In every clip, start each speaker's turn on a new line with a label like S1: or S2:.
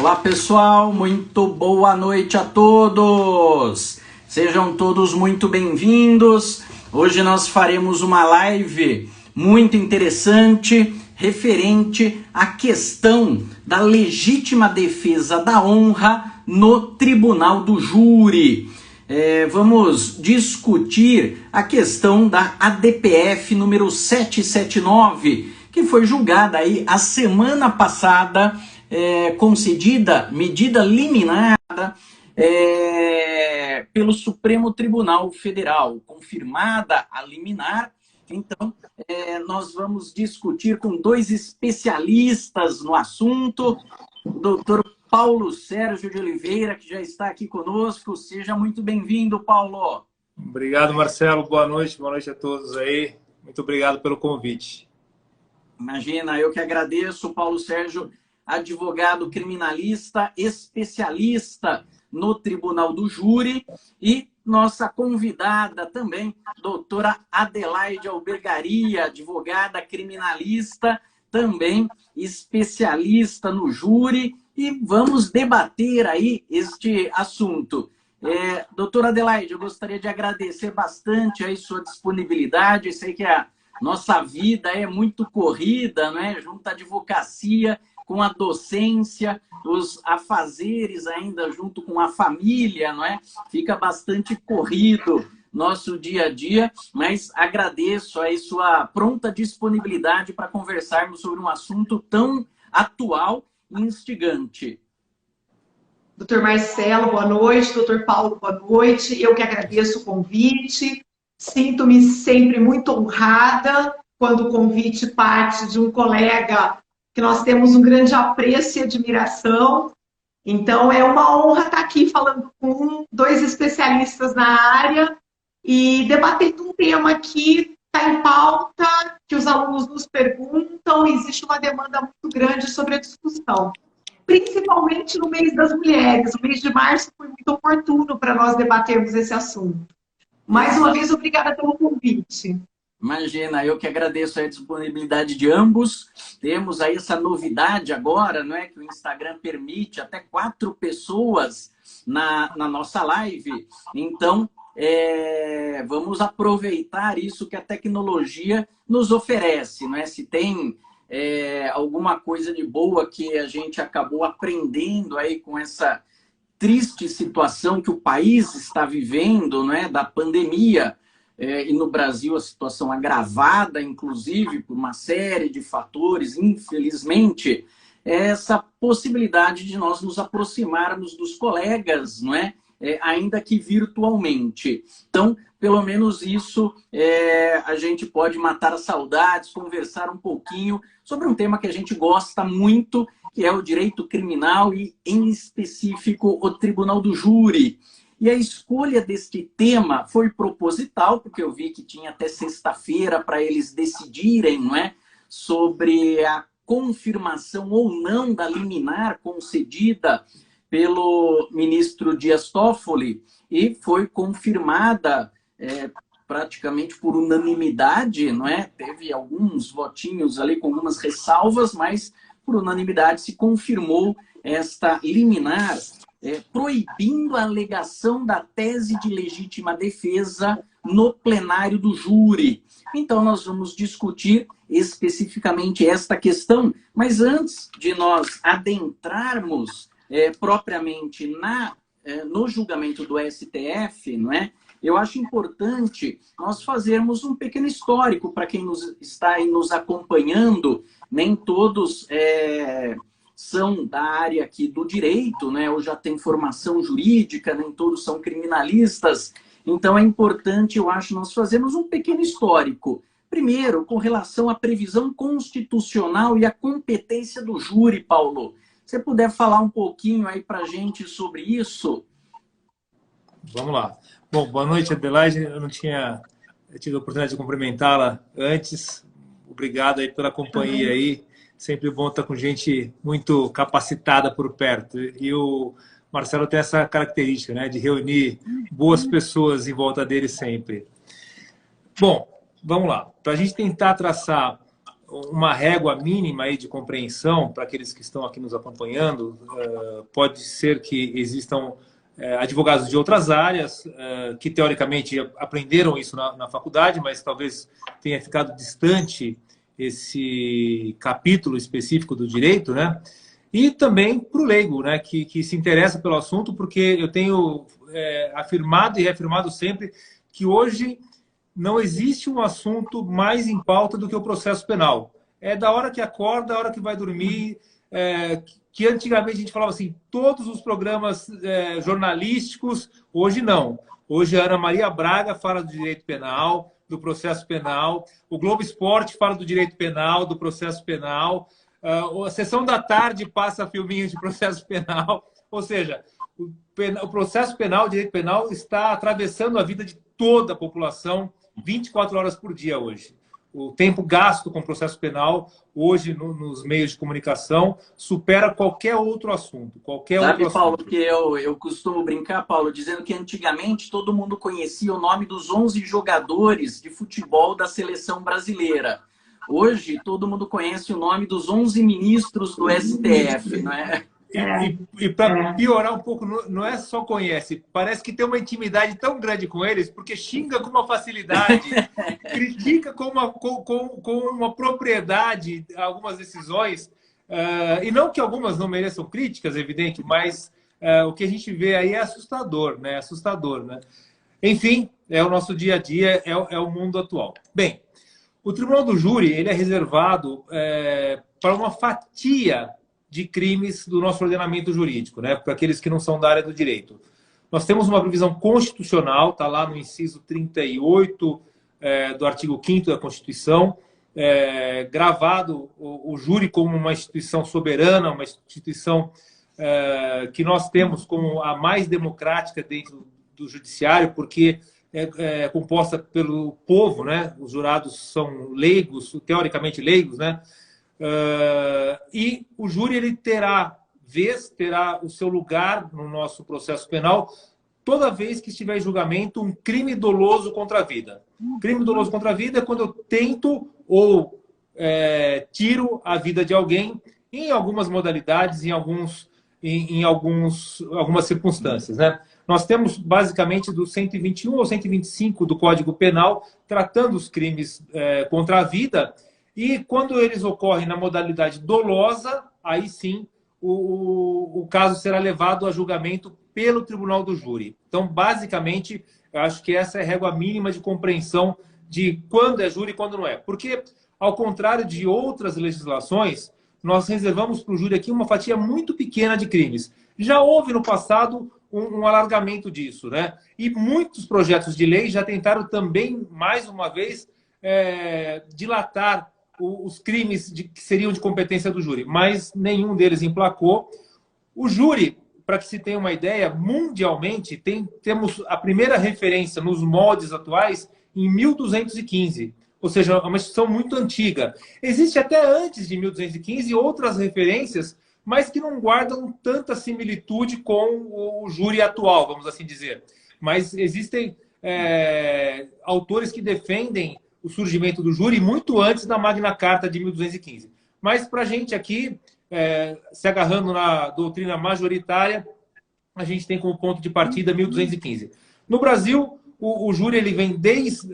S1: Olá pessoal, muito boa noite a todos! Sejam todos muito bem-vindos. Hoje nós faremos uma live muito interessante referente à questão da legítima defesa da honra no Tribunal do Júri. Vamos discutir a questão da ADPF número 779, que foi julgada aí a semana passada, concedida medida liminada pelo Supremo Tribunal Federal, confirmada a liminar. Então, nós vamos discutir com dois especialistas no assunto, o doutor Paulo Sérgio de Oliveira, que já está aqui conosco. Seja muito bem-vindo, Paulo.
S2: Obrigado, Marcelo. Boa noite a todos aí. Muito obrigado pelo convite.
S1: Imagina, eu que agradeço, Paulo Sérgio, advogado criminalista, especialista no Tribunal do Júri, e nossa convidada também, doutora Adelaide Albergaria, advogada criminalista, também especialista no júri, e vamos debater aí este assunto. Doutora Adelaide, eu gostaria de agradecer bastante aí sua disponibilidade. Eu sei que a nossa vida é muito corrida, né? Junto à advocacia, com a docência, os afazeres ainda junto com a família, não é? Fica bastante corrido nosso dia a dia, mas agradeço aí sua pronta disponibilidade para conversarmos sobre um assunto tão atual e instigante.
S3: Doutor Marcelo, boa noite. Doutor Paulo, boa noite. Eu que agradeço o convite. Sinto-me sempre muito honrada quando o convite parte de um colega que nós temos um grande apreço e admiração. Então, é uma honra estar aqui falando com dois especialistas na área e debatendo um tema que está em pauta, que os alunos nos perguntam, e existe uma demanda muito grande sobre a discussão. Principalmente no mês das mulheres. O mês de março foi muito oportuno para nós debatermos esse assunto. Mais uma vez, obrigada pelo convite.
S1: Imagina, eu que agradeço a disponibilidade de ambos. Temos aí essa novidade agora, não é? Que o Instagram permite até 4 pessoas na nossa live. Então, vamos aproveitar isso que a tecnologia nos oferece, não é? Se tem alguma coisa de boa que a gente acabou aprendendo aí com essa triste situação que o país está vivendo, não é? Da pandemia, e no Brasil a situação agravada, inclusive, por uma série de fatores, infelizmente, essa possibilidade de nós nos aproximarmos dos colegas, não é? Ainda que virtualmente. Então, pelo menos isso, a gente pode matar as saudades, conversar um pouquinho sobre um tema que a gente gosta muito, que é o direito criminal e, em específico, o Tribunal do Júri. E a escolha deste tema foi proposital, porque eu vi que tinha até sexta-feira para eles decidirem, não é, sobre a confirmação ou não da liminar concedida pelo ministro Dias Toffoli, e foi confirmada praticamente por unanimidade, não é? Teve alguns votinhos ali com algumas ressalvas, mas por unanimidade se confirmou esta liminar, proibindo a alegação da tese de legítima defesa no plenário do júri. Então nós vamos discutir especificamente esta questão, mas antes de nós adentrarmos propriamente no julgamento do STF, não é? Eu acho importante nós fazermos um pequeno histórico para quem está aí nos acompanhando. Nem todos são da área aqui do direito, né? Ou já tem formação jurídica, nem todos são criminalistas. Então é importante, eu acho, nós fazermos um pequeno histórico. Primeiro, com relação à previsão constitucional e à competência do júri, Paulo. Se você puder falar um pouquinho aí para a gente sobre isso.
S2: Vamos lá. Bom, boa noite, Adelaide. Eu não tinha tido a oportunidade de cumprimentá-la antes. Obrigado aí pela companhia aí. Sempre bom estar com gente muito capacitada por perto. E o Marcelo tem essa característica, né, de reunir boas pessoas em volta dele sempre. Bom, vamos lá. Para a gente tentar traçar uma régua mínima aí de compreensão para aqueles que estão aqui nos acompanhando. Pode ser que existam advogados de outras áreas que, teoricamente, aprenderam isso na faculdade, mas talvez tenha ficado distante esse capítulo específico do direito, né? E também para o leigo, né, que se interessa pelo assunto, porque eu tenho afirmado e reafirmado sempre que hoje não existe um assunto mais em pauta do que o processo penal. É da hora que acorda, da hora que vai dormir, que antigamente a gente falava assim, todos os programas jornalísticos, hoje não. Hoje a Ana Maria Braga fala do direito penal, do processo penal, o Globo Esporte fala do direito penal, do processo penal, a sessão da tarde passa filminhos de processo penal, ou seja, o processo penal, o direito penal está atravessando a vida de toda a população 24 horas por dia hoje. O tempo gasto com o processo penal, hoje, nos meios de comunicação, supera qualquer outro assunto.
S1: Sabe, Paulo, que eu costumo brincar, Paulo, dizendo que antigamente todo mundo conhecia o nome dos 11 jogadores de futebol da seleção brasileira. Hoje, todo mundo conhece o nome dos 11 ministros do STF, não é?
S2: E para piorar um pouco, não é só conhece, parece que tem uma intimidade tão grande com eles, porque xinga com uma facilidade, critica com uma propriedade algumas decisões, e não que algumas não mereçam críticas, é evidente, mas o que a gente vê aí é assustador, né? Assustador, né? Enfim, é o nosso dia a dia, é o mundo atual. Bem, o Tribunal do Júri ele é reservado para uma fatia de crimes do nosso ordenamento jurídico, né? Para aqueles que não são da área do direito. Nós temos uma previsão constitucional, está lá no inciso 38 do artigo 5º da Constituição, gravado o júri como uma instituição soberana, uma instituição que nós temos como a mais democrática dentro do judiciário, porque é composta pelo povo, né? Os jurados são leigos, teoricamente leigos, né? E o júri ele terá o seu lugar no nosso processo penal toda vez que estiver em julgamento um crime doloso contra a vida. Crime doloso contra a vida é quando eu tento ou tiro a vida de alguém em algumas modalidades, em algumas circunstâncias, né? Nós temos basicamente do 121 ao 125 do Código Penal tratando os crimes contra a vida. E quando eles ocorrem na modalidade dolosa, aí sim o caso será levado a julgamento pelo Tribunal do Júri. Então, basicamente, eu acho que essa é a régua mínima de compreensão de quando é júri e quando não é. Porque, ao contrário de outras legislações, nós reservamos para o júri aqui uma fatia muito pequena de crimes. Já houve no passado um alargamento disso, né? E muitos projetos de lei já tentaram também, mais uma vez, dilatar os crimes que seriam de competência do júri, mas nenhum deles emplacou. O júri, para que se tenha uma ideia, mundialmente temos a primeira referência nos moldes atuais em 1215, ou seja, é uma instituição muito antiga. Existe até antes de 1215 outras referências, mas que não guardam tanta similitude com o júri atual, vamos assim dizer. Mas existem autores que defendem o surgimento do júri muito antes da Magna Carta de 1215. Mas, para a gente aqui, se agarrando na doutrina majoritária, a gente tem como ponto de partida 1215. No Brasil, o júri ele vem desde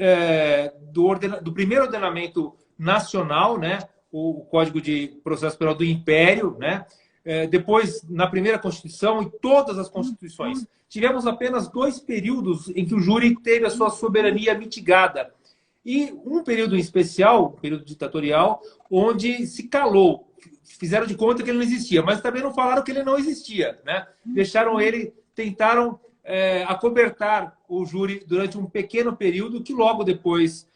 S2: do primeiro ordenamento nacional, né? O Código de Processo Penal do Império, né? Depois, na primeira Constituição e todas as Constituições. Tivemos apenas 2 períodos em que o júri teve a sua soberania mitigada. E um período em especial, um período ditatorial, onde se calou. Fizeram de conta que ele não existia, mas também não falaram que ele não existia, né? Tentaram acobertar o júri durante um pequeno período que logo depois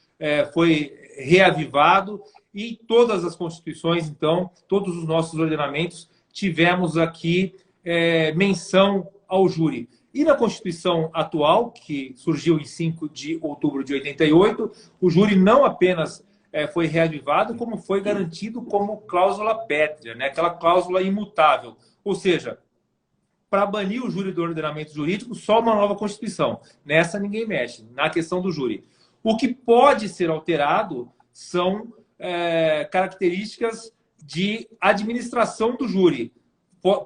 S2: foi reavivado e todas as constituições, então, todos os nossos ordenamentos, tivemos aqui menção ao júri. E na Constituição atual, que surgiu em 5 de outubro de 88, o júri não apenas foi reavivado, como foi garantido como cláusula pétrea, né? Aquela cláusula imutável. Ou seja, para banir o júri do ordenamento jurídico, só uma nova Constituição. Nessa ninguém mexe, na questão do júri. O que pode ser alterado são características de administração do júri.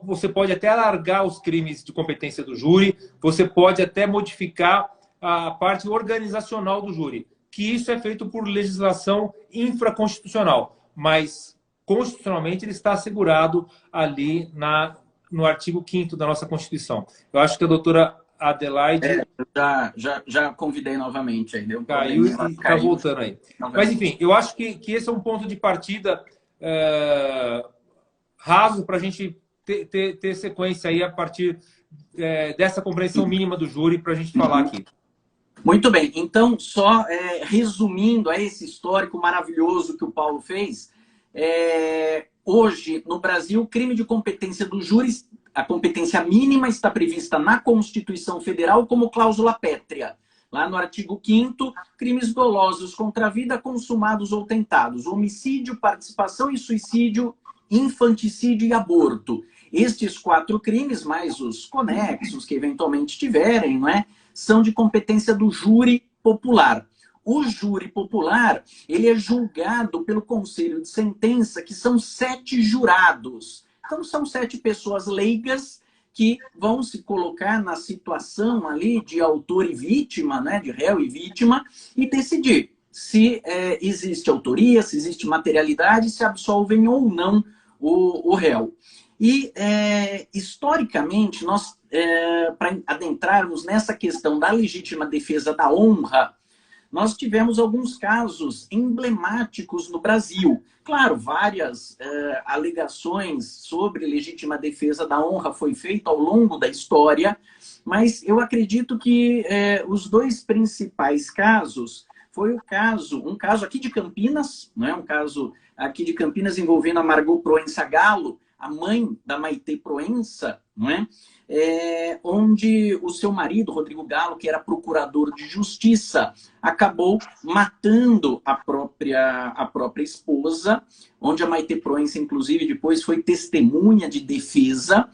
S2: Você pode até alargar os crimes de competência do júri, você pode até modificar a parte organizacional do júri, que isso é feito por legislação infraconstitucional, mas constitucionalmente ele está assegurado ali no artigo 5º da nossa Constituição. Eu acho que a doutora Adelaide...
S1: Já convidei novamente. Aí, deu
S2: caiu e está voltando aí. Mas, enfim, eu acho que esse é um ponto de partida raso para a gente ter sequência aí a partir dessa compreensão mínima do júri para a gente falar aqui.
S1: Muito bem. Então, só resumindo esse histórico maravilhoso que o Paulo fez, hoje, no Brasil, o crime de competência do júri, a competência mínima está prevista na Constituição Federal como cláusula pétrea. Lá no artigo 5º, crimes dolosos contra a vida consumados ou tentados, homicídio, participação em suicídio, infanticídio e aborto. Estes 4 crimes, mais os conexos que eventualmente tiverem, não é? São de competência do júri popular. O júri popular, ele é julgado pelo Conselho de Sentença, que são 7 jurados. Então, são 7 pessoas leigas que vão se colocar na situação ali de autor e vítima, né, de réu e vítima, e decidir se existe autoria, se existe materialidade, se absolvem ou não o réu. E, historicamente, nós, para adentrarmos nessa questão da legítima defesa da honra, nós tivemos alguns casos emblemáticos no Brasil. Claro, várias alegações sobre legítima defesa da honra foi feita ao longo da história, mas eu acredito que os 2 principais casos foi um caso aqui de Campinas, né? Um caso aqui de Campinas envolvendo a Margot Proença Galo, a mãe da Maitê Proença, não é? Onde o seu marido, Rodrigo Galo, que era procurador de justiça, acabou matando a própria esposa, onde a Maitê Proença, inclusive, depois foi testemunha de defesa,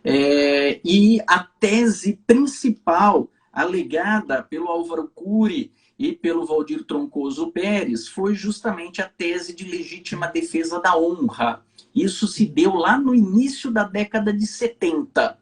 S1: e a tese principal alegada pelo Álvaro Cury e pelo Valdir Troncoso Pérez foi justamente a tese de legítima defesa da honra. Isso se deu lá no início da década de 70.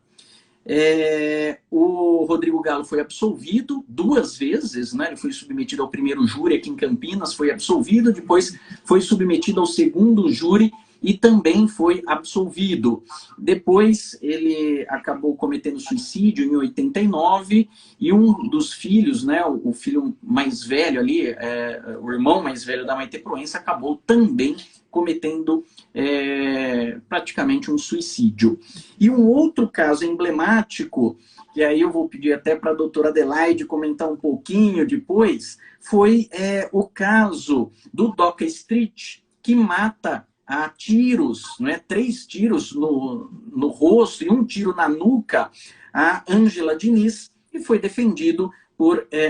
S1: O Rodrigo Galo foi absolvido 2 vezes, né? Ele foi submetido ao primeiro júri aqui em Campinas, foi absolvido, depois foi submetido ao segundo júri e também foi absolvido. Depois ele acabou cometendo suicídio em 89 e um dos filhos, né, o filho mais velho ali, o irmão mais velho da Maitê Proença, acabou também cometendo praticamente um suicídio. E um outro caso emblemático, que aí eu vou pedir até para a doutora Adelaide comentar um pouquinho depois, foi o caso do Doca Street, que mata a tiros, né, 3 tiros no rosto e 1 tiro na nuca, a Ângela Diniz, e foi defendido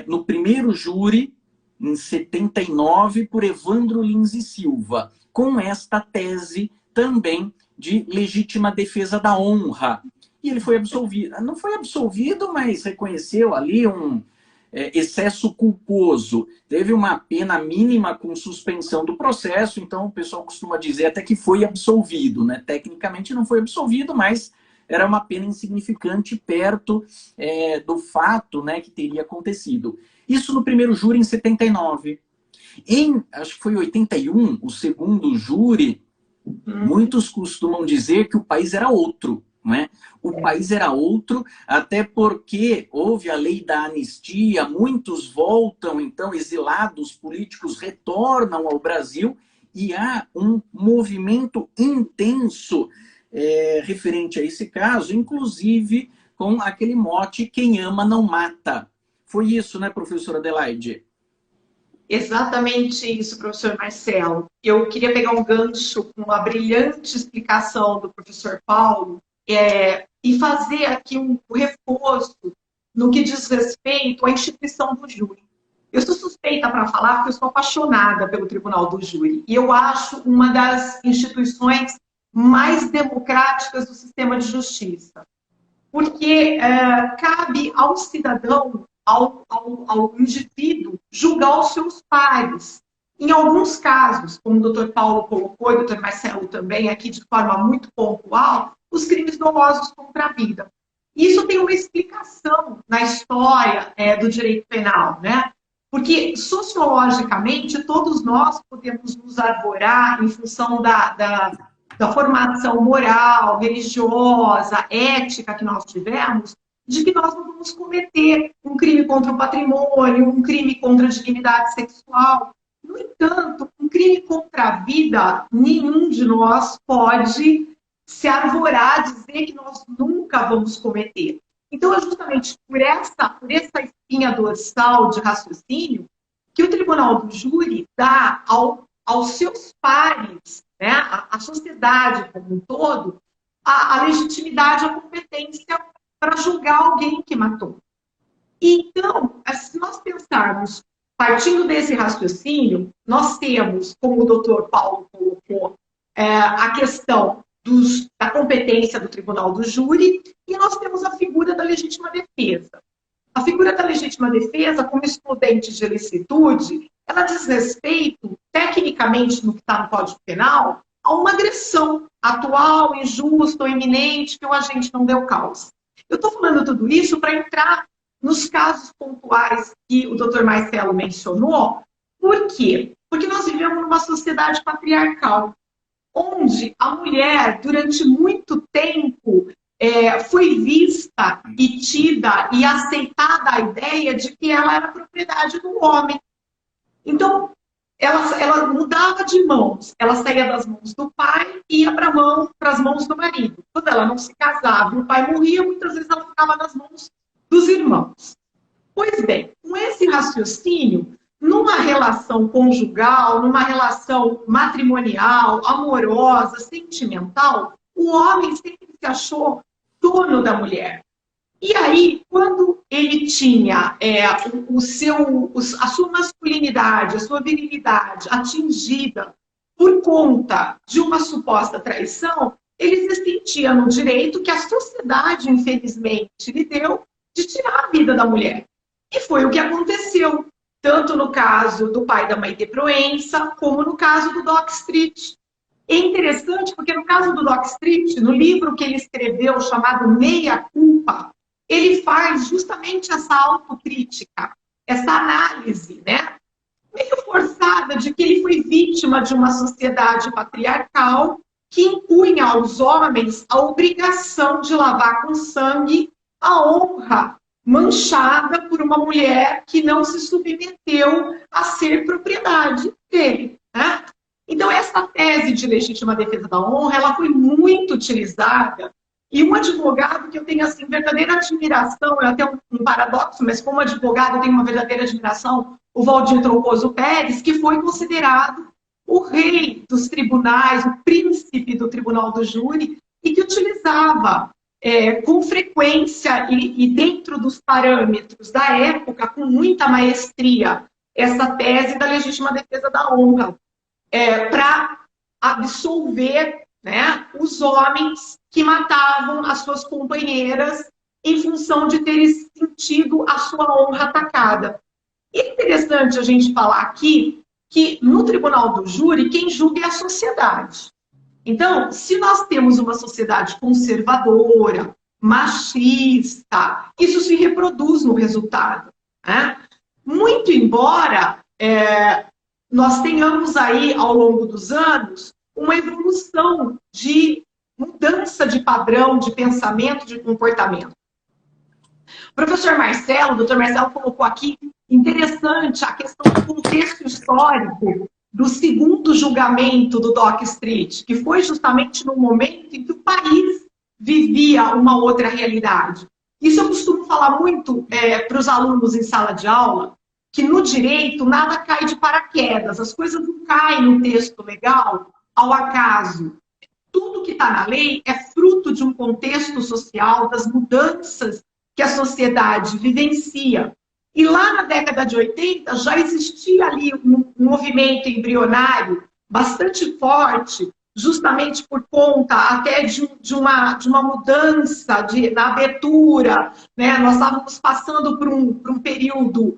S1: no primeiro júri, em 79, por Evandro Lins e Silva, com esta tese também de legítima defesa da honra. E ele foi absolvido. Não foi absolvido, mas reconheceu ali um excesso culposo. Teve uma pena mínima com suspensão do processo, então o pessoal costuma dizer até que foi absolvido, né? Tecnicamente não foi absolvido, mas era uma pena insignificante perto do fato, né, que teria acontecido. Isso no primeiro júri em 79. Acho que foi 81, o segundo júri, muitos costumam dizer que o país era outro. Né? O país era outro, até porque houve a lei da anistia, muitos voltam, então, exilados políticos retornam ao Brasil e há um movimento intenso referente a esse caso, inclusive com aquele mote, quem ama não mata. Foi isso, né, professora Adelaide?
S3: Exatamente isso, professor Marcelo. Eu queria pegar um gancho com a brilhante explicação do professor Paulo, e fazer aqui um reforço no que diz respeito à instituição do júri. Eu sou suspeita para falar porque eu sou apaixonada pelo Tribunal do Júri. E eu acho uma das instituições mais democráticas do sistema de justiça. Porque cabe ao cidadão, ao indivíduo, julgar os seus pares. Em alguns casos, como o doutor Paulo colocou, e o doutor Marcelo também, aqui de forma muito pontual, os crimes dolosos contra a vida. Isso tem uma explicação na história do direito penal, né? Porque, sociologicamente, todos nós podemos nos arvorar em função da formação moral, religiosa, ética que nós tivemos, de que nós não vamos cometer um crime contra o patrimônio, um crime contra a dignidade sexual. No entanto, um crime contra a vida, nenhum de nós pode se arvorar, dizer que nós nunca vamos cometer. Então, é justamente por essa espinha dorsal de raciocínio que o Tribunal do Júri dá aos seus pares, né, à sociedade como um todo, a legitimidade, a competência para julgar alguém que matou. Então, se nós pensarmos, partindo desse raciocínio, nós temos, como o doutor Paulo colocou, a questão da competência do Tribunal do Júri, e nós temos a figura da legítima defesa. A figura da legítima defesa, como excludente de ilicitude, ela diz respeito, tecnicamente, no que está no Código Penal, a uma agressão atual, injusta ou iminente que o agente não deu causa. Eu estou falando tudo isso para entrar nos casos pontuais que o doutor Marcelo mencionou. Por quê? Porque nós vivemos numa sociedade patriarcal, onde a mulher, durante muito tempo, foi vista e tida e aceitada a ideia de que ela era propriedade do homem. Então, ela mudava de mãos, ela saía das mãos do pai e ia para as mãos do marido. Quando ela não se casava e o pai morria, muitas vezes ela ficava nas mãos dos irmãos. Pois bem, com esse raciocínio, numa relação conjugal, numa relação matrimonial, amorosa, sentimental, o homem sempre se achou dono da mulher. E aí, quando ele tinha a sua masculinidade, a sua virilidade atingida por conta de uma suposta traição, ele se sentia no direito que a sociedade, infelizmente, lhe deu de tirar a vida da mulher. E foi o que aconteceu, tanto no caso do pai da mãe de Proença, como no caso do Doc Street. É interessante porque no caso do Doc Street, no livro que ele escreveu chamado Meia Culpa, ele faz justamente essa autocrítica, essa análise, né, meio forçada de que ele foi vítima de uma sociedade patriarcal que impunha aos homens a obrigação de lavar com sangue a honra manchada por uma mulher que não se submeteu a ser propriedade dele, né? Então, essa tese de legítima defesa da honra, ela foi muito utilizada, e um advogado que eu tenho, assim, verdadeira admiração, é até um paradoxo, mas como advogado eu tenho uma verdadeira admiração, o Valdir Troncoso Pérez, que foi considerado o rei dos tribunais, o príncipe do Tribunal do Júri, e que utilizava com frequência e dentro dos parâmetros da época, com muita maestria, essa tese da legítima defesa da honra, para absolver, né, os homens que matavam as suas companheiras em função de terem sentido a sua honra atacada. E é interessante a gente falar aqui que no Tribunal do Júri, quem julga é a sociedade. Então, se nós temos uma sociedade conservadora, machista, isso se reproduz no resultado, né? Muito embora nós tenhamos aí, ao longo dos anos, uma evolução de mudança de padrão, de pensamento, de comportamento. O professor Marcelo, o doutor Marcelo colocou aqui, interessante a questão do contexto histórico do segundo julgamento do Doc Street, que foi justamente no momento em que o país vivia uma outra realidade. Isso eu costumo falar muito para os alunos em sala de aula, que no direito nada cai de paraquedas, as coisas não caem no texto legal ao acaso. Tudo que está na lei é fruto de um contexto social, das mudanças que a sociedade vivencia. E lá na década de 80 já existia ali um movimento embrionário bastante forte, justamente por conta até de uma mudança na abertura, né? Nós estávamos passando por um período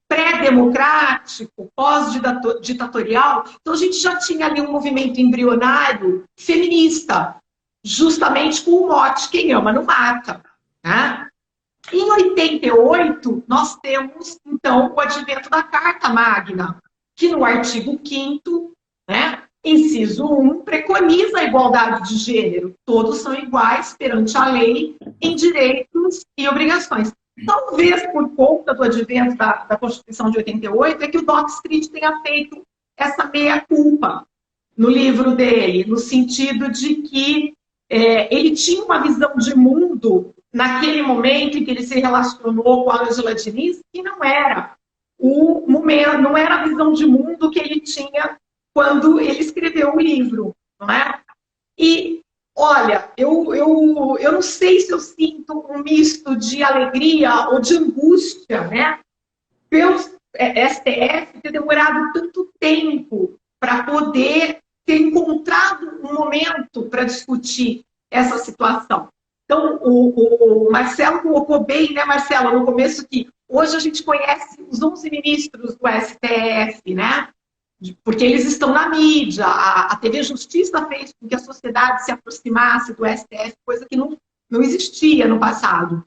S3: pré-democrático, pós-ditatorial. Então, a gente já tinha ali um movimento embrionário feminista, justamente com o mote quem ama não mata. Né? Em 88, nós temos, então, o advento da Carta Magna, que no artigo 5º, né, inciso 1, preconiza a igualdade de gênero. Todos são iguais perante a lei em direitos e obrigações. Talvez por conta do advento da Constituição de 88, é que o Doc Street tenha feito essa meia-culpa no livro dele, no sentido de que ele tinha uma visão de mundo naquele momento em que ele se relacionou com a Angela Diniz, que não era não era a visão de mundo que ele tinha quando ele escreveu o livro, não é? E, olha, eu não sei se eu sinto um misto de alegria ou de angústia, né? Pelo STF ter demorado tanto tempo para poder ter encontrado um momento para discutir essa situação. Então, o Marcelo colocou bem, né, Marcelo, no começo, que hoje a gente conhece os 11 ministros do STF, né? Porque eles estão na mídia. A TV Justiça fez com que a sociedade se aproximasse do STF, coisa que não existia no passado.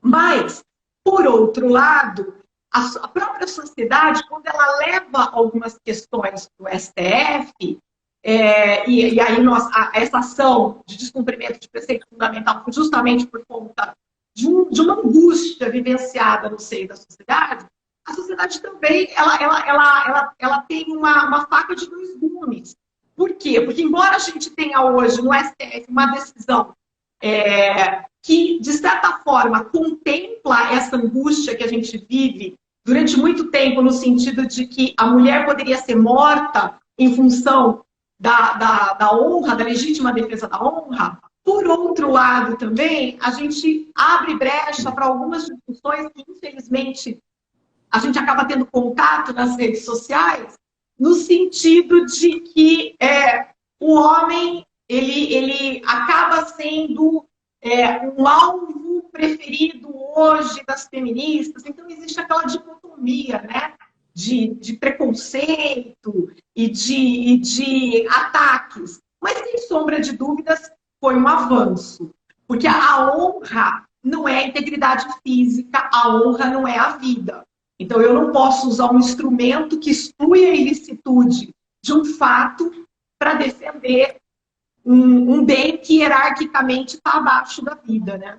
S3: Mas, por outro lado, a própria sociedade, quando ela leva algumas questões para o STF, e aí essa ação de descumprimento de preceito fundamental foi justamente por conta de uma angústia vivenciada no seio da sociedade, a sociedade também ela tem uma faca de dois gumes. Por quê? Porque embora a gente tenha hoje no STF uma decisão que, de certa forma, contempla essa angústia que a gente vive durante muito tempo, no sentido de que a mulher poderia ser morta em função da honra, da legítima defesa da honra, por outro lado também, a gente abre brecha para algumas discussões que, infelizmente, a gente acaba tendo contato nas redes sociais, no sentido de que o homem ele acaba sendo um alvo preferido hoje das feministas. Então, existe aquela dicotomia, né? De preconceito e de ataques. Mas, sem sombra de dúvidas, foi um avanço. Porque a honra não é a integridade física, a honra não é a vida. Então, eu não posso usar um instrumento que exclui a ilicitude de um fato para defender um bem que hierarquicamente está abaixo da vida, né?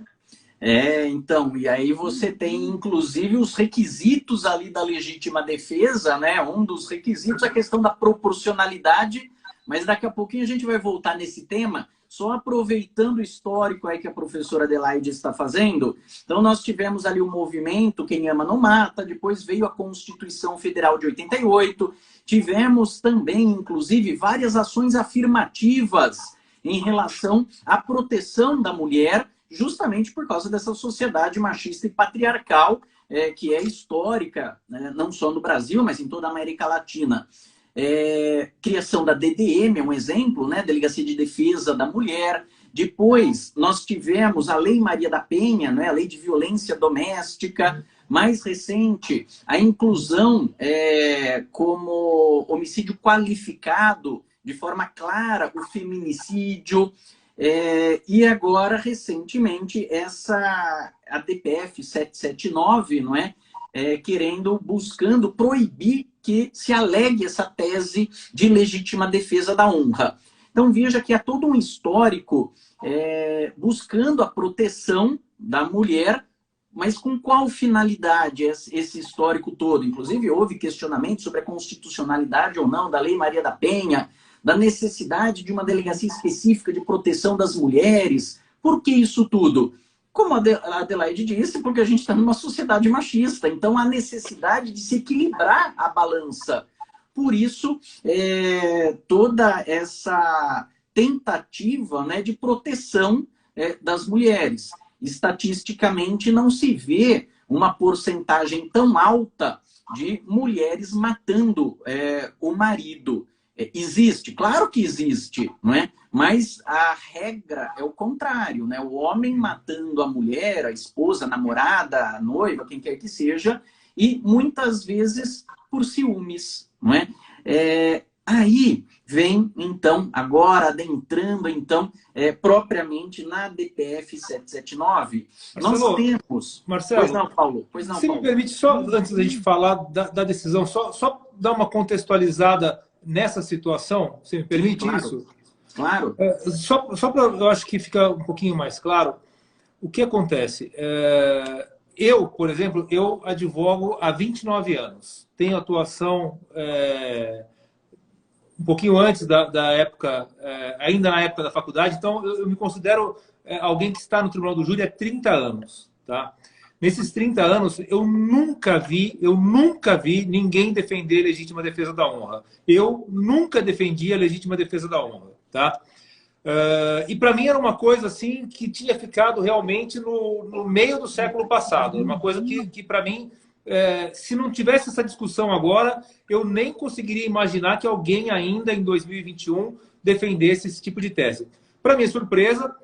S1: Então, e aí você tem, inclusive, os requisitos ali da legítima defesa, né? Um dos requisitos é a questão da proporcionalidade, mas daqui a pouquinho a gente vai voltar nesse tema, só aproveitando o histórico aí que a professora Adelaide está fazendo. Então, nós tivemos ali o movimento Quem Ama Não Mata, depois veio a Constituição Federal de 88, tivemos também, inclusive, várias ações afirmativas em relação à proteção da mulher, justamente por causa dessa sociedade machista e patriarcal, que é histórica, né, não só no Brasil, mas em toda a América Latina. Criação da DDM é um exemplo, né, Delegacia de Defesa da Mulher. Depois, nós tivemos a Lei Maria da Penha, né, a Lei de Violência Doméstica. Mais recente, a inclusão como homicídio qualificado, de forma clara, o feminicídio. E agora, recentemente, a DPF 779, não é? Buscando proibir que se alegue essa tese de legítima defesa da honra. Então, veja que há todo um histórico buscando a proteção da mulher, mas com qual finalidade esse histórico todo? Inclusive, houve questionamento sobre a constitucionalidade ou não da Lei Maria da Penha, da necessidade de uma delegacia específica de proteção das mulheres. Por que isso tudo? Como a Adelaide disse, porque a gente está numa sociedade machista, então há necessidade de se equilibrar a balança. Por isso, toda essa tentativa, né, de proteção das mulheres. Estatisticamente, não se vê uma porcentagem tão alta de mulheres matando o marido. Existe? Claro que existe, não é? Mas a regra é o contrário, né? O homem matando a mulher, a esposa, a namorada, a noiva, quem quer que seja, e muitas vezes por ciúmes, não é? Aí vem, então, agora adentrando, então, propriamente na DPF 779,
S2: Marcelo,
S1: nós temos...
S2: Marcelo,
S1: pois não, Paulo. Pois não,
S2: se
S1: Paulo.
S2: me permite, só antes da gente falar da decisão, só dar uma contextualizada nessa situação, você me permite? Sim, claro. Isso?
S1: Claro.
S2: Só para, eu acho que fica um pouquinho mais claro, o que acontece? Eu, por exemplo, eu advogo há 29 anos. Tenho atuação um pouquinho antes da época, ainda na época da faculdade, então eu me considero alguém que está no Tribunal do Júri há 30 anos. Tá? Nesses 30 anos, eu nunca vi ninguém defender legítima defesa da honra. Eu nunca defendi a legítima defesa da honra. Tá? E para mim era uma coisa assim que tinha ficado realmente no meio do século passado. Uma coisa que para mim, se não tivesse essa discussão agora, eu nem conseguiria imaginar que alguém ainda em 2021 defendesse esse tipo de tese. Para minha surpresa,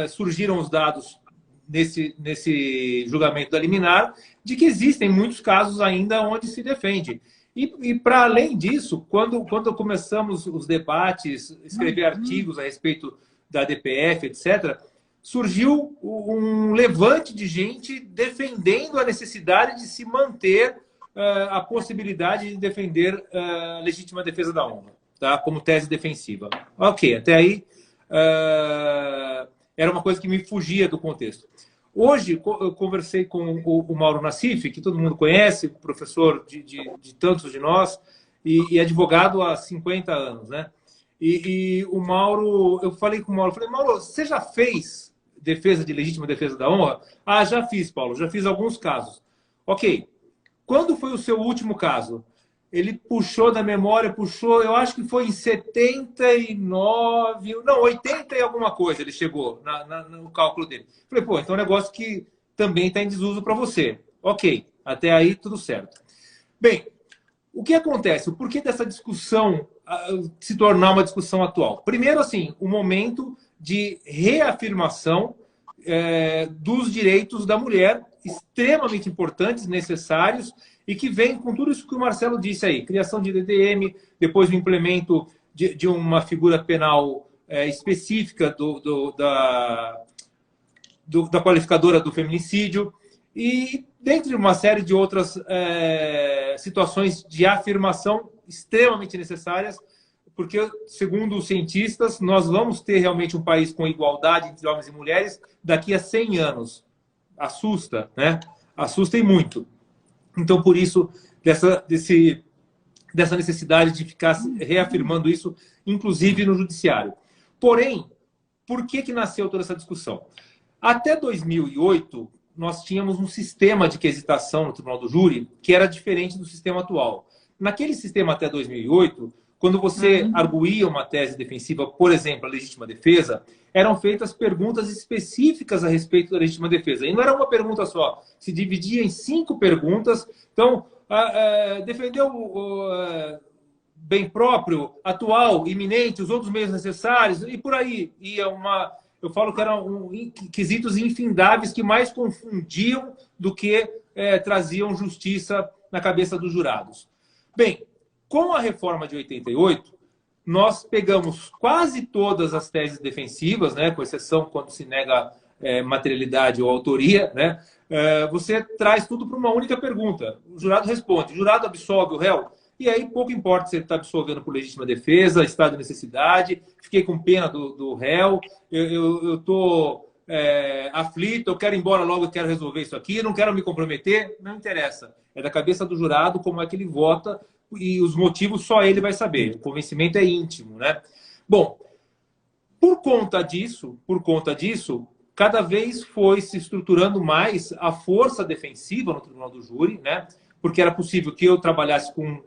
S2: surgiram os dados nesse julgamento da liminar de que existem muitos casos ainda onde se defende. E para além disso, quando começamos os debates, escrever artigos a respeito da DPF, etc., surgiu um levante de gente defendendo a necessidade de se manter a possibilidade de defender a legítima defesa da honra, tá? Como tese defensiva. Ok, até aí era uma coisa que me fugia do contexto. Hoje, eu conversei com o Mauro Nassif, que todo mundo conhece, professor de tantos de nós, e advogado há 50 anos, né? E o Mauro, eu falei com o Mauro, Mauro, você já fez defesa de legítima defesa da honra? Ah, já fiz, Paulo, já fiz alguns casos. Ok, quando foi o seu último caso? Ele puxou da memória, eu acho que foi em 79, não, 80 e alguma coisa ele chegou no cálculo dele. Falei, pô, então é um negócio que também está em desuso para você. Ok, até aí tudo certo. Bem, o que acontece? O porquê dessa discussão se tornar uma discussão atual? Primeiro, assim, o momento de reafirmação dos direitos da mulher, extremamente importantes, necessários, e que vem com tudo isso que o Marcelo disse aí, criação de DDM, depois o implemento de uma figura penal específica da qualificadora do feminicídio, e dentre uma série de outras situações de afirmação extremamente necessárias, porque, segundo os cientistas, nós vamos ter realmente um país com igualdade entre homens e mulheres daqui a 100 anos. Assusta, né? Assusta e muito. Então, por isso, dessa necessidade de ficar reafirmando isso, inclusive no judiciário. Porém, por que nasceu toda essa discussão? Até 2008, nós tínhamos um sistema de quesitação no Tribunal do Júri que era diferente do sistema atual. Naquele sistema até 2008, quando você arguía uma tese defensiva, por exemplo, a legítima defesa, eram feitas perguntas específicas a respeito da legítima defesa. E não era uma pergunta só, se dividia em 5 perguntas. Então, defendeu o bem próprio, atual, iminente, os outros meios necessários, e por aí. Eu falo que eram quesitos infindáveis que mais confundiam do que traziam justiça na cabeça dos jurados. Bem, com a reforma de 88, nós pegamos quase todas as teses defensivas, né, com exceção quando se nega materialidade ou autoria, né, você traz tudo para uma única pergunta. O jurado responde, o jurado absolve o réu? E aí pouco importa se ele está absolvendo por legítima defesa, estado de necessidade, fiquei com pena do réu, eu estou aflito, eu quero ir embora logo, eu quero resolver isso aqui, não quero me comprometer, não interessa. É da cabeça do jurado como é que ele vota, e os motivos só ele vai saber. O convencimento é íntimo, né? Bom, por conta disso, cada vez foi se estruturando mais a força defensiva no Tribunal do Júri, né? Porque era possível que eu trabalhasse com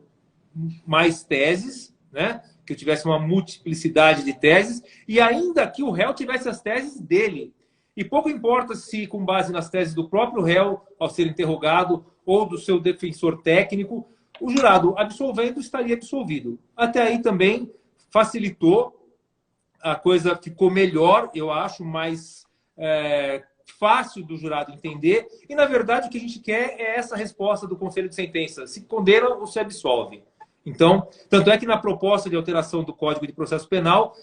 S2: mais teses, né? Que eu tivesse uma multiplicidade de teses, e ainda que o réu tivesse as teses dele. E pouco importa se, com base nas teses do próprio réu, ao ser interrogado, ou do seu defensor técnico, o jurado absolvendo estaria absolvido. Até aí também facilitou, a coisa ficou melhor, eu acho, mais fácil do jurado entender, e, na verdade, o que a gente quer é essa resposta do Conselho de Sentença, se condena ou se absolve. Então, tanto é que na proposta de alteração do Código de Processo Penal,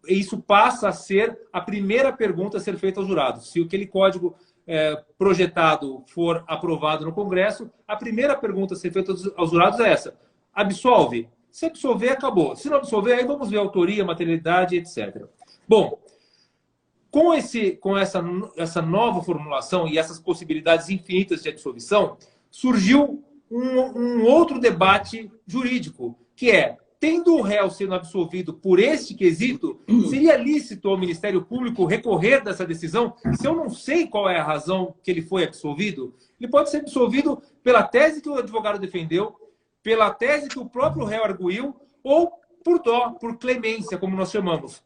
S2: isso passa a ser a primeira pergunta a ser feita aos jurados. Se aquele código projetado for aprovado no Congresso, a primeira pergunta a ser feita aos jurados é essa: absolve? Se absolver, acabou. Se não absolver, aí vamos ver a autoria, materialidade, etc. Bom, com essa nova formulação e essas possibilidades infinitas de absolvição, surgiu um outro debate jurídico, que é: tendo o réu sendo absolvido por este quesito, seria lícito ao Ministério Público recorrer dessa decisão? Se eu não sei qual é a razão que ele foi absolvido, ele pode ser absolvido pela tese que o advogado defendeu, pela tese que o próprio réu arguiu, ou por dó, por clemência, como nós chamamos.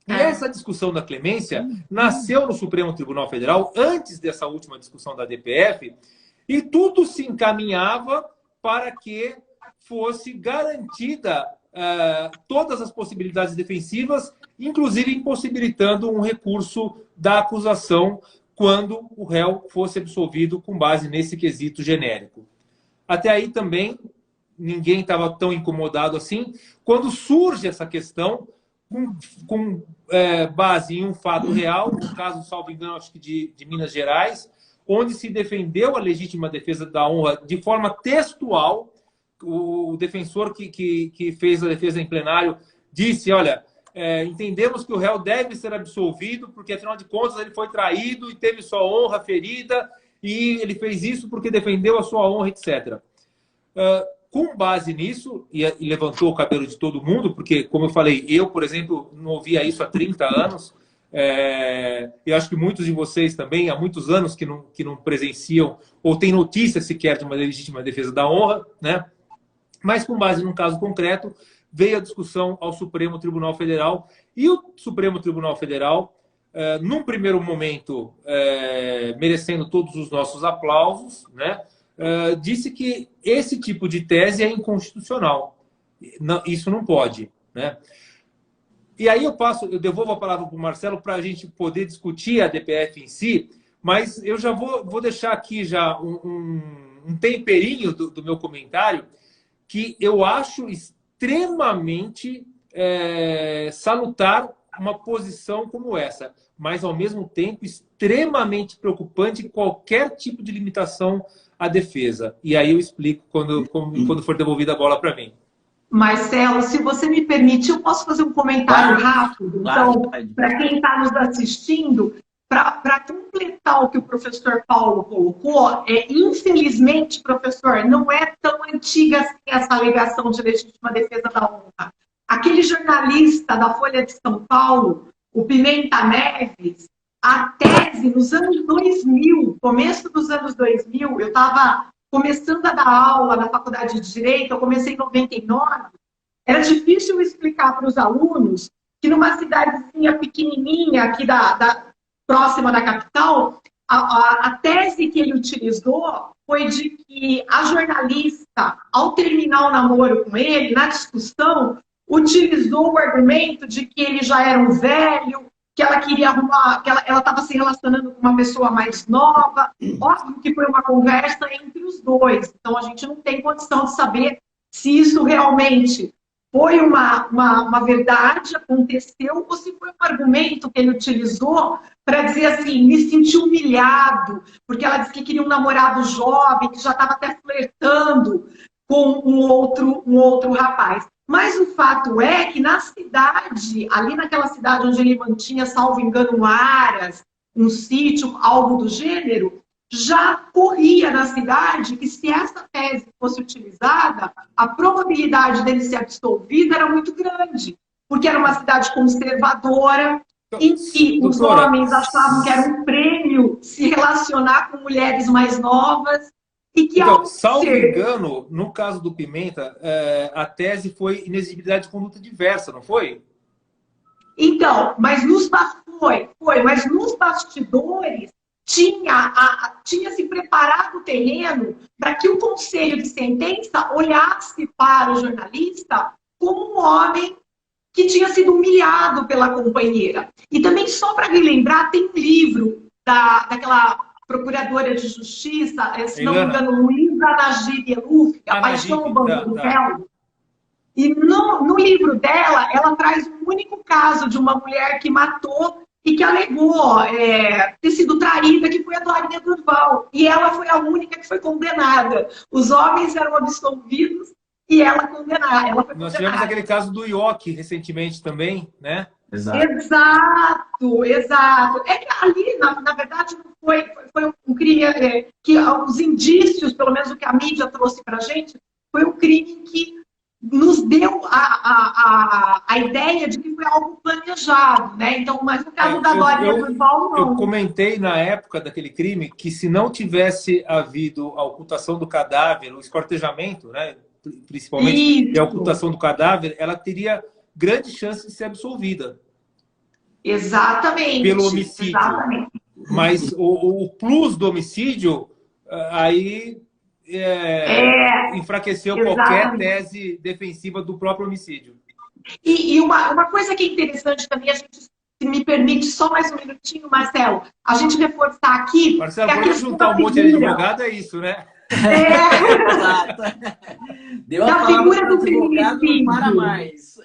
S2: E essa discussão da clemência nasceu no Supremo Tribunal Federal, antes dessa última discussão da DPF, e tudo se encaminhava para que fosse garantida todas as possibilidades defensivas, inclusive impossibilitando um recurso da acusação quando o réu fosse absolvido com base nesse quesito genérico. Até aí também ninguém estava tão incomodado assim. Quando surge essa questão, com base em um fato real, no caso, salvo engano, acho que de Minas Gerais, onde se defendeu a legítima defesa da honra de forma textual. O defensor que fez a defesa em plenário disse: olha, entendemos que o réu deve ser absolvido porque, afinal de contas, ele foi traído e teve sua honra ferida, e ele fez isso porque defendeu a sua honra, etc. Com base nisso, e levantou o cabelo de todo mundo, porque, como eu falei, eu, por exemplo, não ouvia isso há 30 anos, eu acho que muitos de vocês também, há muitos anos que não presenciam ou têm notícia sequer de uma legítima defesa da honra, né? Mas, com base num caso concreto, veio a discussão ao Supremo Tribunal Federal, e o Supremo Tribunal Federal, num primeiro momento, merecendo todos os nossos aplausos, né, disse que esse tipo de tese é inconstitucional. Não, isso não pode, né? E aí eu devolvo a palavra para o Marcelo para a gente poder discutir a DPF em si, mas eu já vou deixar aqui já um temperinho do meu comentário, que eu acho extremamente salutar uma posição como essa, mas, ao mesmo tempo, extremamente preocupante qualquer tipo de limitação à defesa. E aí eu explico quando for devolvida a bola para mim.
S3: Marcelo, se você me permite, eu posso fazer um comentário rápido? Então, para quem está nos assistindo, para completar o que o professor Paulo colocou, infelizmente, professor, não é tão antiga assim essa alegação de legítima defesa da honra. Aquele jornalista da Folha de São Paulo, o Pimenta Neves, a tese nos anos 2000, começo dos anos 2000, eu estava começando a dar aula na Faculdade de Direito, eu comecei em 99, era difícil explicar para os alunos que numa cidadezinha pequenininha aqui próxima da capital, a tese que ele utilizou foi de que a jornalista, ao terminar o namoro com ele, na discussão, utilizou o argumento de que ele já era um velho, que ela queria arrumar, que ela estava se relacionando com uma pessoa mais nova. Óbvio que foi uma conversa entre os dois. Então, a gente não tem condição de saber se isso realmente foi uma verdade, aconteceu, ou se foi um argumento que ele utilizou para dizer assim, me senti humilhado, porque ela disse que queria um namorado jovem, que já estava até flertando com um outro rapaz. Mas o fato é que na cidade, ali naquela cidade onde ele mantinha, salvo engano, um aras, um sítio, algo do gênero, já corria na cidade que, se essa tese fosse utilizada, a probabilidade dele ser absolvido era muito grande, porque era uma cidade conservadora, em que os homens achavam que era um prêmio se relacionar com mulheres mais novas, e que,
S2: então, salvo engano, no caso do Pimenta, a tese foi inexigibilidade de conduta diversa, não foi?
S3: Então, mas nos bastidores tinha se preparado o terreno para que o Conselho de Sentença olhasse para o jornalista como um homem que tinha sido humilhado pela companheira. E também, só para relembrar, tem um livro daquela procuradora de justiça, se não me engano, Luísa Najib Eluf, A Paixão no Banco do Réu. E no livro dela, ela traz um único caso de uma mulher que matou e que alegou ter sido traída, que foi a Dorinha Durval. E ela foi a única que foi condenada. Os homens eram absolvidos e ela condenada. Ela foi
S2: Nós
S3: condenada.
S2: tivemos aquele caso do Ioki recentemente também, né?
S3: Exato, exato. É que ali, na verdade, foi um crime que os indícios, pelo menos o que a mídia trouxe para a gente, foi um crime que nos deu a ideia de que foi algo planejado, né? Então, mas no caso da Dorinha Durval, não.
S2: Eu comentei na época daquele crime que se não tivesse havido a ocultação do cadáver, o esquartejamento, né? Principalmente, e a ocultação do cadáver, ela teria grande chance de ser absolvida.
S3: Exatamente.
S2: Pelo homicídio.
S3: Exatamente.
S2: Mas o plus do homicídio, aí enfraqueceu qualquer tese defensiva do próprio homicídio.
S3: E uma coisa que é interessante também, a gente, se me permite só mais um minutinho, Marcelo, a gente reforçar aqui...
S2: Marcelo, vamos juntar um monte de advogado, é isso, né?
S1: Exato. Deu a
S3: da figura do
S1: advogado, não para mais.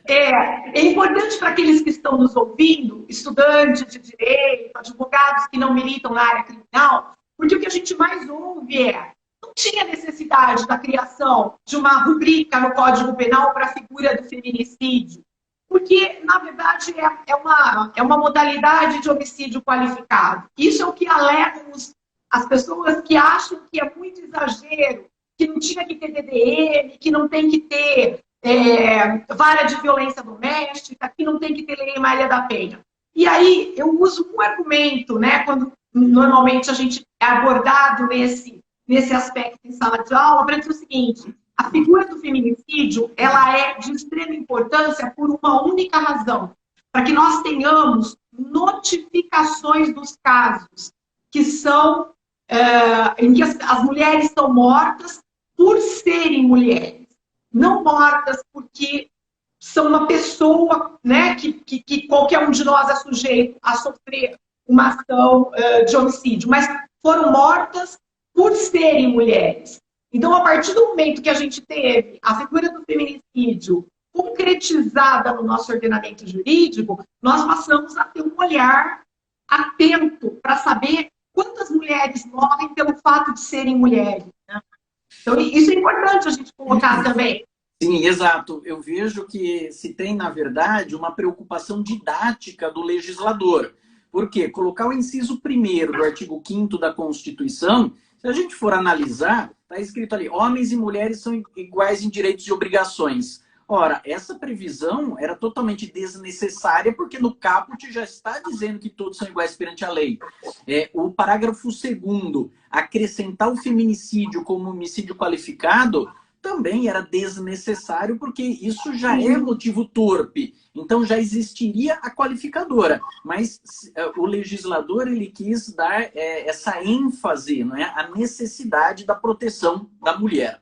S3: É importante para aqueles que estão nos ouvindo, estudantes de direito, advogados que não militam na área criminal, porque o que a gente mais ouve não tinha necessidade da criação de uma rubrica no Código Penal para a figura do feminicídio, porque, na verdade, é uma modalidade de homicídio qualificado. Isso é o que alegam as pessoas que acham que é muito exagero, que não tinha que ter DDM, que não tem que ter vara de violência doméstica, que não tem que ter lei Maria da Penha. E aí eu uso um argumento, né, quando normalmente a gente é abordado nesse aspecto em sala de aula, para dizer o seguinte: a figura do feminicídio ela é de extrema importância por uma única razão, para que nós tenhamos notificações dos casos que são em que as mulheres são mortas por serem mulheres, não mortas porque são uma pessoa, né, que qualquer um de nós é sujeito a sofrer uma ação de homicídio, mas foram mortas por serem mulheres. Então, a partir do momento que a gente teve a figura do feminicídio concretizada no nosso ordenamento jurídico, nós passamos a ter um olhar atento para saber quantas mulheres morrem pelo fato de serem mulheres, né? Então, isso é importante a gente colocar também.
S1: Sim, exato. Eu vejo que se tem, na verdade, uma preocupação didática do legislador. Por quê? Colocar o inciso 1º do artigo 5º da Constituição, se a gente for analisar, está escrito ali, homens e mulheres são iguais em direitos e obrigações. Ora, essa previsão era totalmente desnecessária, porque no caput já está dizendo que todos são iguais perante a lei. O parágrafo 2º, acrescentar o feminicídio como homicídio qualificado, também era desnecessário, porque isso já é motivo torpe. Então já existiria a qualificadora. Mas o legislador ele quis dar essa ênfase, não é? A necessidade da proteção da mulher.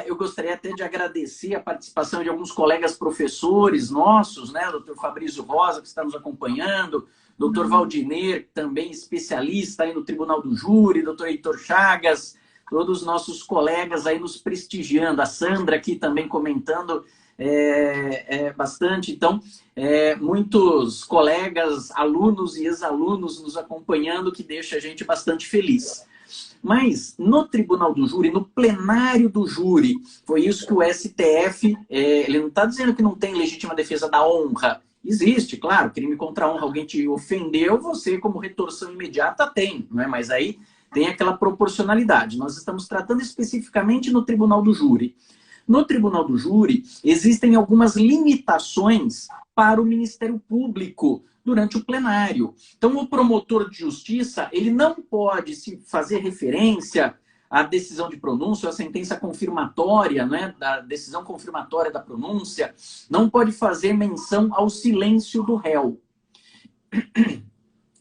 S1: Eu gostaria até de agradecer a participação de alguns colegas professores nossos, né? Dr. Fabrício Rosa, que está nos acompanhando, Dr. Valdiner, também especialista aí no Tribunal do Júri, Dr. Heitor Chagas, todos os nossos colegas aí nos prestigiando, a Sandra aqui também comentando bastante. Então, muitos colegas, alunos e ex-alunos nos acompanhando, que deixa a gente bastante feliz. Mas no Tribunal do Júri, no plenário do júri, foi isso que o STF, ele não está dizendo que não tem legítima defesa da honra. Existe, claro, crime contra a honra, alguém te ofendeu, você como retorção imediata tem, não é? Mas aí tem aquela proporcionalidade. Nós estamos tratando especificamente no Tribunal do Júri. No Tribunal do Júri, existem algumas limitações para o Ministério Público durante o plenário. Então, o promotor de justiça, ele não pode se fazer referência à decisão de pronúncia, à sentença confirmatória, né, da decisão confirmatória da pronúncia, não pode fazer menção ao silêncio do réu.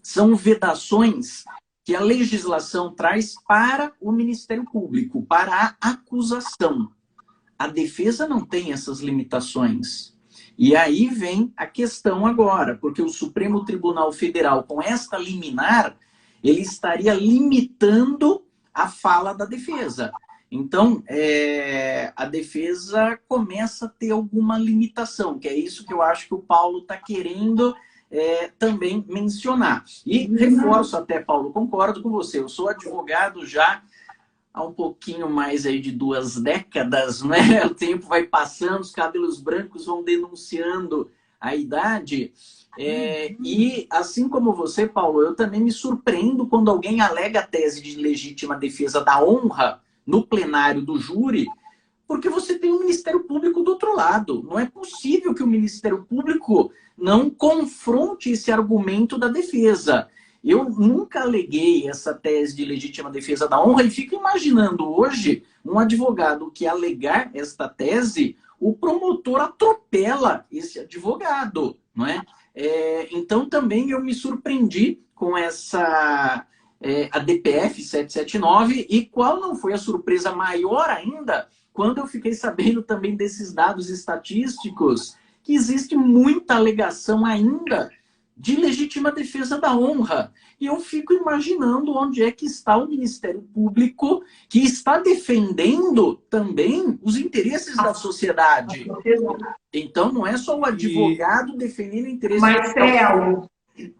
S1: São vedações que a legislação traz para o Ministério Público, para a acusação. A defesa não tem essas limitações. E aí vem a questão agora, porque o Supremo Tribunal Federal, com esta liminar, ele estaria limitando a fala da defesa. Então, a defesa começa a ter alguma limitação, que é isso que eu acho que o Paulo está querendo também mencionar. E reforço até, Paulo, concordo com você, eu sou advogado já há um pouquinho mais aí de 2 décadas, né? O tempo vai passando, os cabelos brancos vão denunciando a idade. E assim como você, Paulo, eu também me surpreendo quando alguém alega a tese de legítima defesa da honra no plenário do júri, porque você tem o Ministério Público do outro lado. Não é possível que o Ministério Público não confronte esse argumento da defesa. Eu nunca aleguei essa tese de legítima defesa da honra e fico imaginando hoje um advogado que alegar esta tese, o promotor atropela esse advogado, não é? Então também eu me surpreendi com essa a DPF 779 e qual não foi a surpresa maior ainda quando eu fiquei sabendo também desses dados estatísticos que existe muita alegação ainda de legítima defesa da honra. E eu fico imaginando onde é que está o Ministério Público que está defendendo também os interesses da sociedade. Então, não é só o advogado defendendo interesses...
S3: Marcelo,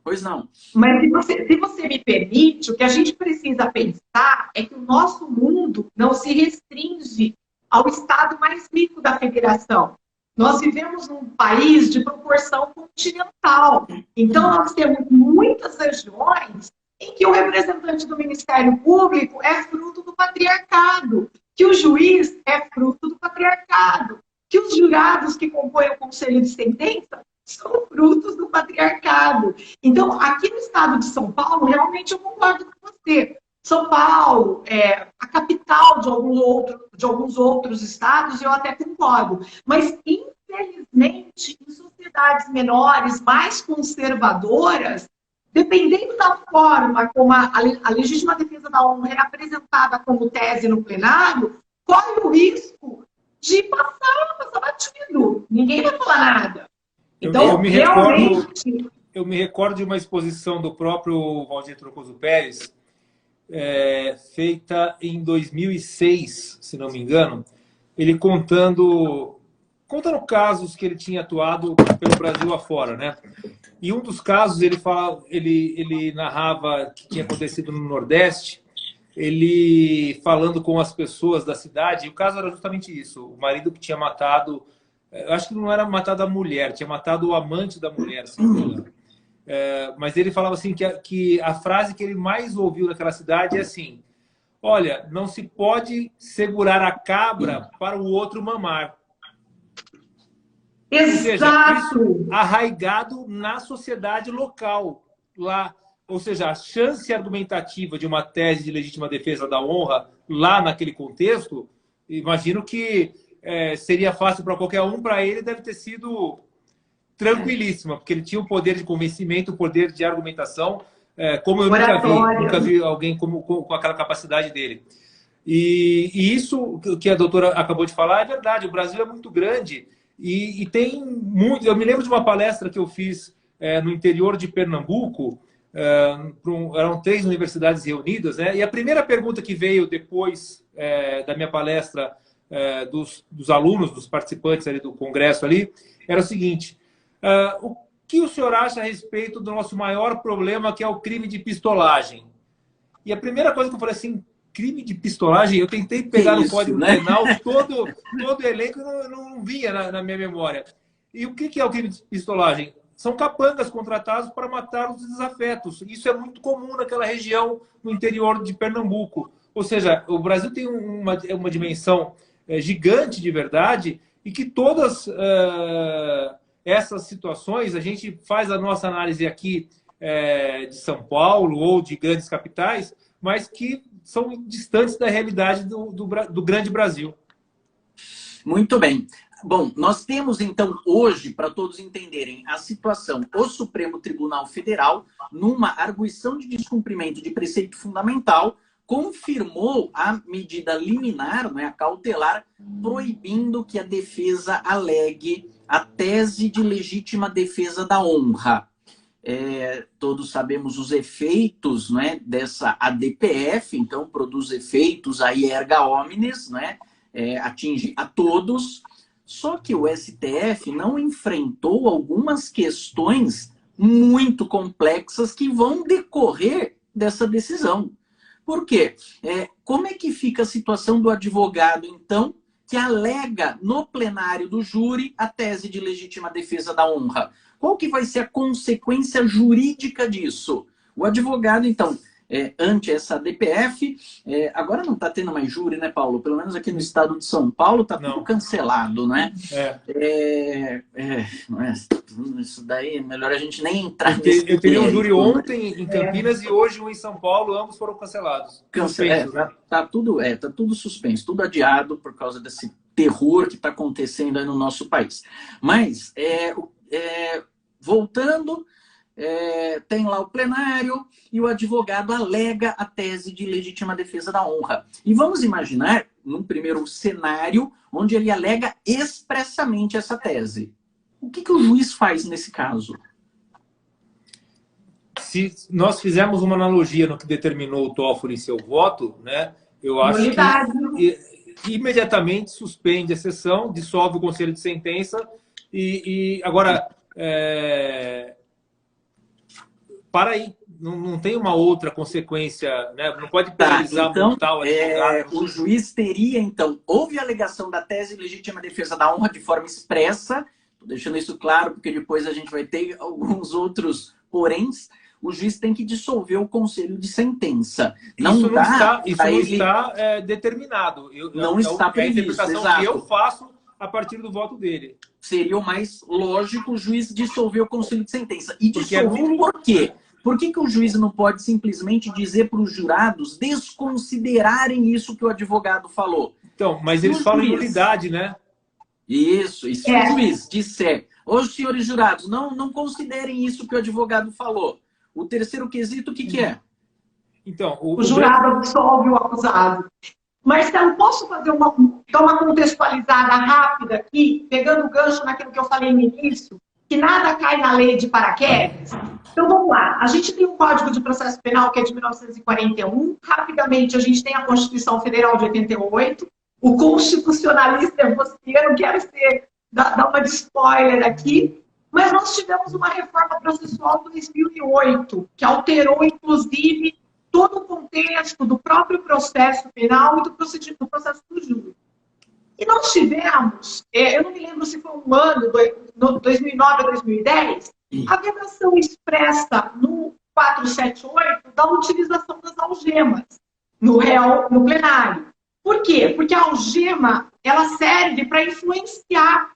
S1: pois não.
S3: Mas se você me permite, o que a gente precisa pensar é que o nosso mundo não se restringe ao estado mais rico da federação. Nós vivemos num país de proporção continental. Então, nós temos muitas regiões em que o representante do Ministério Público é fruto do patriarcado, que o juiz é fruto do patriarcado, que os jurados que compõem o conselho de sentença são frutos do patriarcado. Então, aqui no estado de São Paulo, realmente eu concordo com você. São Paulo é a capital de alguns outros estados, eu até concordo. Mas, infelizmente, em sociedades menores, mais conservadoras, dependendo da forma como a legítima defesa da honra é apresentada como tese no plenário, corre o risco de passar batido. Ninguém vai falar nada. Então,
S2: eu me recordo de uma exposição do próprio Valdir Troncoso Pérez, feita em 2006, se não me engano, ele contando casos que ele tinha atuado pelo Brasil afora, né? E um dos casos ele narrava que tinha acontecido no Nordeste, ele falando com as pessoas da cidade, e o caso era justamente isso, o marido que tinha matado, eu acho que não era matado a mulher, tinha matado o amante da mulher, se não me engano. Mas ele falava assim que a frase que ele mais ouviu naquela cidade é assim: olha, não se pode segurar a cabra para o outro mamar.
S3: Exato.
S2: Ou seja, isso arraigado na sociedade local lá. Ou seja, a chance argumentativa de uma tese de legítima defesa da honra lá naquele contexto, imagino que seria fácil para qualquer um, para ele deve ter sido tranquilíssima, porque ele tinha o poder de convencimento, o poder de argumentação, como eu nunca vi alguém com aquela capacidade dele. E isso que a doutora acabou de falar é verdade, o Brasil é muito grande e tem muito... Eu me lembro de uma palestra que eu fiz no interior de Pernambuco, eram 3 universidades reunidas, né? E a primeira pergunta que veio depois da minha palestra dos alunos, dos participantes ali do congresso ali, era o seguinte: o que o senhor acha a respeito do nosso maior problema, que é o crime de pistolagem? E a primeira coisa que eu falei assim, crime de pistolagem, eu tentei pegar no Código Penal, todo o elenco não vinha na minha memória. E o que é o crime de pistolagem? São capangas contratados para matar os desafetos. Isso é muito comum naquela região no interior de Pernambuco. Ou seja, o Brasil tem uma dimensão gigante de verdade e que todas essas situações, a gente faz a nossa análise aqui de São Paulo ou de grandes capitais, mas que são distantes da realidade do grande Brasil.
S1: Muito bem. Bom, nós temos então hoje, para todos entenderem a situação, o Supremo Tribunal Federal, numa arguição de descumprimento de preceito fundamental, confirmou a medida liminar, né, a cautelar, proibindo que a defesa alegue a tese de legítima defesa da honra. Todos sabemos os efeitos, né, dessa ADPF, então produz efeitos aí erga omnes, né, atinge a todos, só que o STF não enfrentou algumas questões muito complexas que vão decorrer dessa decisão. Por quê? Como é que fica a situação do advogado, então, que alega no plenário do júri a tese de legítima defesa da honra? Qual que vai ser a consequência jurídica disso? O advogado, então, ante essa DPF, agora não está tendo mais júri, né, Paulo? Pelo menos aqui no estado de São Paulo está tudo cancelado, né? Isso daí é melhor a gente nem entrar nesse
S2: Eu teria um júri ontem em Campinas e hoje um em São Paulo, ambos foram cancelados.
S1: Tá tudo suspenso, tudo adiado por causa desse terror que está acontecendo aí no nosso país. Mas, voltando, tem lá o plenário e o advogado alega a tese de legítima defesa da honra. E vamos imaginar, num primeiro cenário, onde ele alega expressamente essa tese. O que o juiz faz nesse caso?
S2: Se nós fizermos uma analogia no que determinou o Toffoli em seu voto, né, eu acho que imediatamente suspende a sessão, dissolve o conselho de sentença e agora... para aí, não tem uma outra consequência, né? Não pode penalizar,
S1: então,
S2: multar o advogado.
S1: O juiz teria, então, houve a alegação da tese de legítima defesa da honra de forma expressa, tô deixando isso claro, porque depois a gente vai ter alguns outros poréns, o juiz tem que dissolver o conselho de sentença.
S2: Isso não está determinado.
S1: Não está previsto,
S2: a interpretação que eu faço a partir do voto dele.
S1: Seria o mais lógico o juiz dissolver o conselho de sentença. E dissolver por quê? Por que o juiz não pode simplesmente dizer para os jurados desconsiderarem isso que o advogado falou?
S2: Então, mas eles falam em nulidade, né?
S1: Isso. E se o juiz disser, os senhores jurados, não considerem isso que o advogado falou. O terceiro quesito, o que é?
S2: Então,
S3: o jurado absolve o acusado. Marcelo, posso fazer dar uma contextualizada rápida aqui, pegando o gancho naquilo que eu falei no início, que nada cai na lei de paraquedas? Então, vamos lá. A gente tem o Código de Processo Penal, que é de 1941. Rapidamente, a gente tem a Constituição Federal de 88. O constitucionalista é você, eu não quero dar uma de spoiler aqui, mas nós tivemos uma reforma processual de 2008, que alterou, inclusive, todo o contexto do próprio processo penal e do processo do júri. E nós tivemos, eu não me lembro se foi um ano, 2009 a 2010, a vedação expressa no 478 da utilização das algemas no plenário. Por quê? Porque a algema, ela serve para influenciar,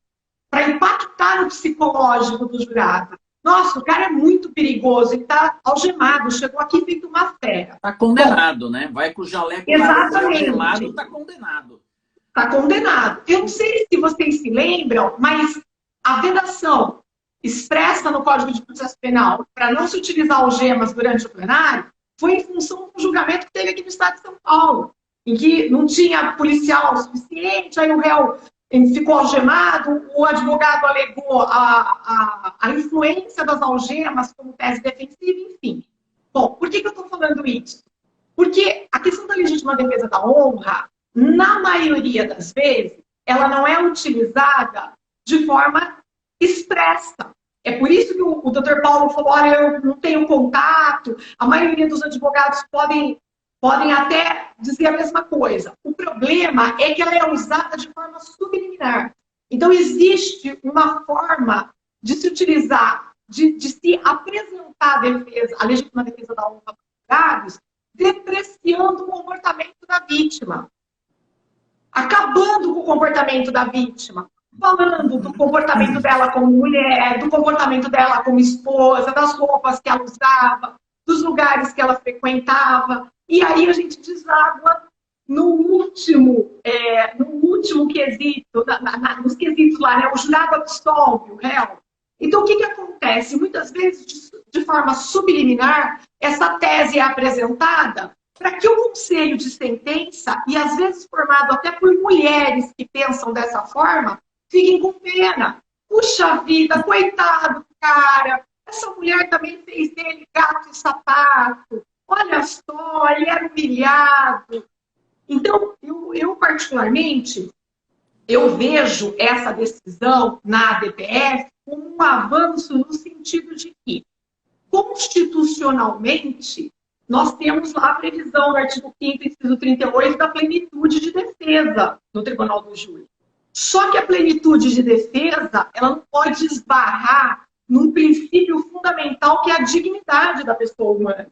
S3: para impactar no psicológico do jurado. Nossa, o cara é muito perigoso, ele está algemado, chegou aqui feito uma fera.
S1: Está condenado, né? Vai com o jaleco algemado, está condenado.
S3: Está condenado. Eu não sei se vocês se lembram, mas a vedação expressa no Código de Processo Penal para não se utilizar algemas durante o plenário foi em função do julgamento que teve aqui no estado de São Paulo, em que não tinha policial suficiente, aí o réu ficou algemado, o advogado alegou a influência das algemas como tese defensiva, enfim. Bom, por que eu estou falando isso? Porque a questão da legítima defesa da honra, na maioria das vezes, ela não é utilizada de forma expressa. É por isso que o doutor Paulo falou, olha, eu não tenho contato, a maioria dos advogados podem até dizer a mesma coisa. O problema é que ela é usada de forma subliminar. Então, existe uma forma de se utilizar, de se apresentar a legítima defesa da honra para os advogados, depreciando o comportamento da vítima, acabando com o comportamento da vítima, falando do comportamento dela como mulher, do comportamento dela como esposa, das roupas que ela usava, dos lugares que ela frequentava. E aí a gente deságua no último quesito, nos quesitos lá, né? O jurado absolve o réu. Então, o que acontece? Muitas vezes, de forma subliminar, essa tese é apresentada para que o conselho de sentença, e às vezes formado até por mulheres que pensam dessa forma, fiquem com pena. puxa vida, coitado, cara, essa mulher também fez dele gato e sapato, olha só, ele era humilhado. Então, eu particularmente, eu vejo essa decisão na ADPF como um avanço no sentido de que, constitucionalmente, nós temos lá a previsão no artigo 5º, inciso 38, da plenitude de defesa no Tribunal do Júri. Só que a plenitude de defesa, ela não pode esbarrar num princípio fundamental que é a dignidade da pessoa humana.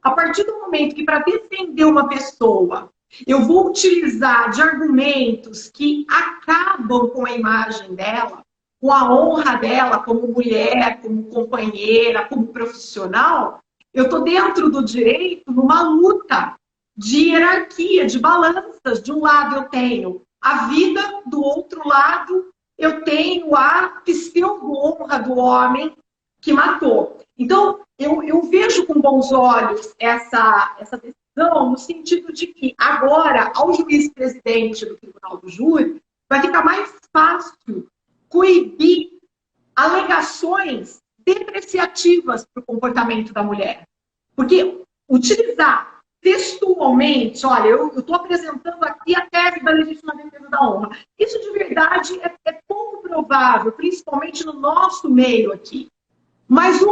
S3: A partir do momento que, para defender uma pessoa, eu vou utilizar de argumentos que acabam com a imagem dela, com a honra dela como mulher, como companheira, como profissional, eu estou dentro do direito numa luta de hierarquia, de balanças. De um lado eu tenho a vida, do outro lado eu tenho a pseudo-honra do homem que matou. Então, eu vejo com bons olhos essa decisão no sentido de que agora, ao juiz-presidente do Tribunal do Júri, vai ficar mais fácil coibir alegações depreciativas para o comportamento da mulher. Porque utilizar textualmente, olha, eu estou apresentando aqui a tese da legítima defesa da honra. Isso de verdade é pouco provável, principalmente no nosso meio aqui. Mas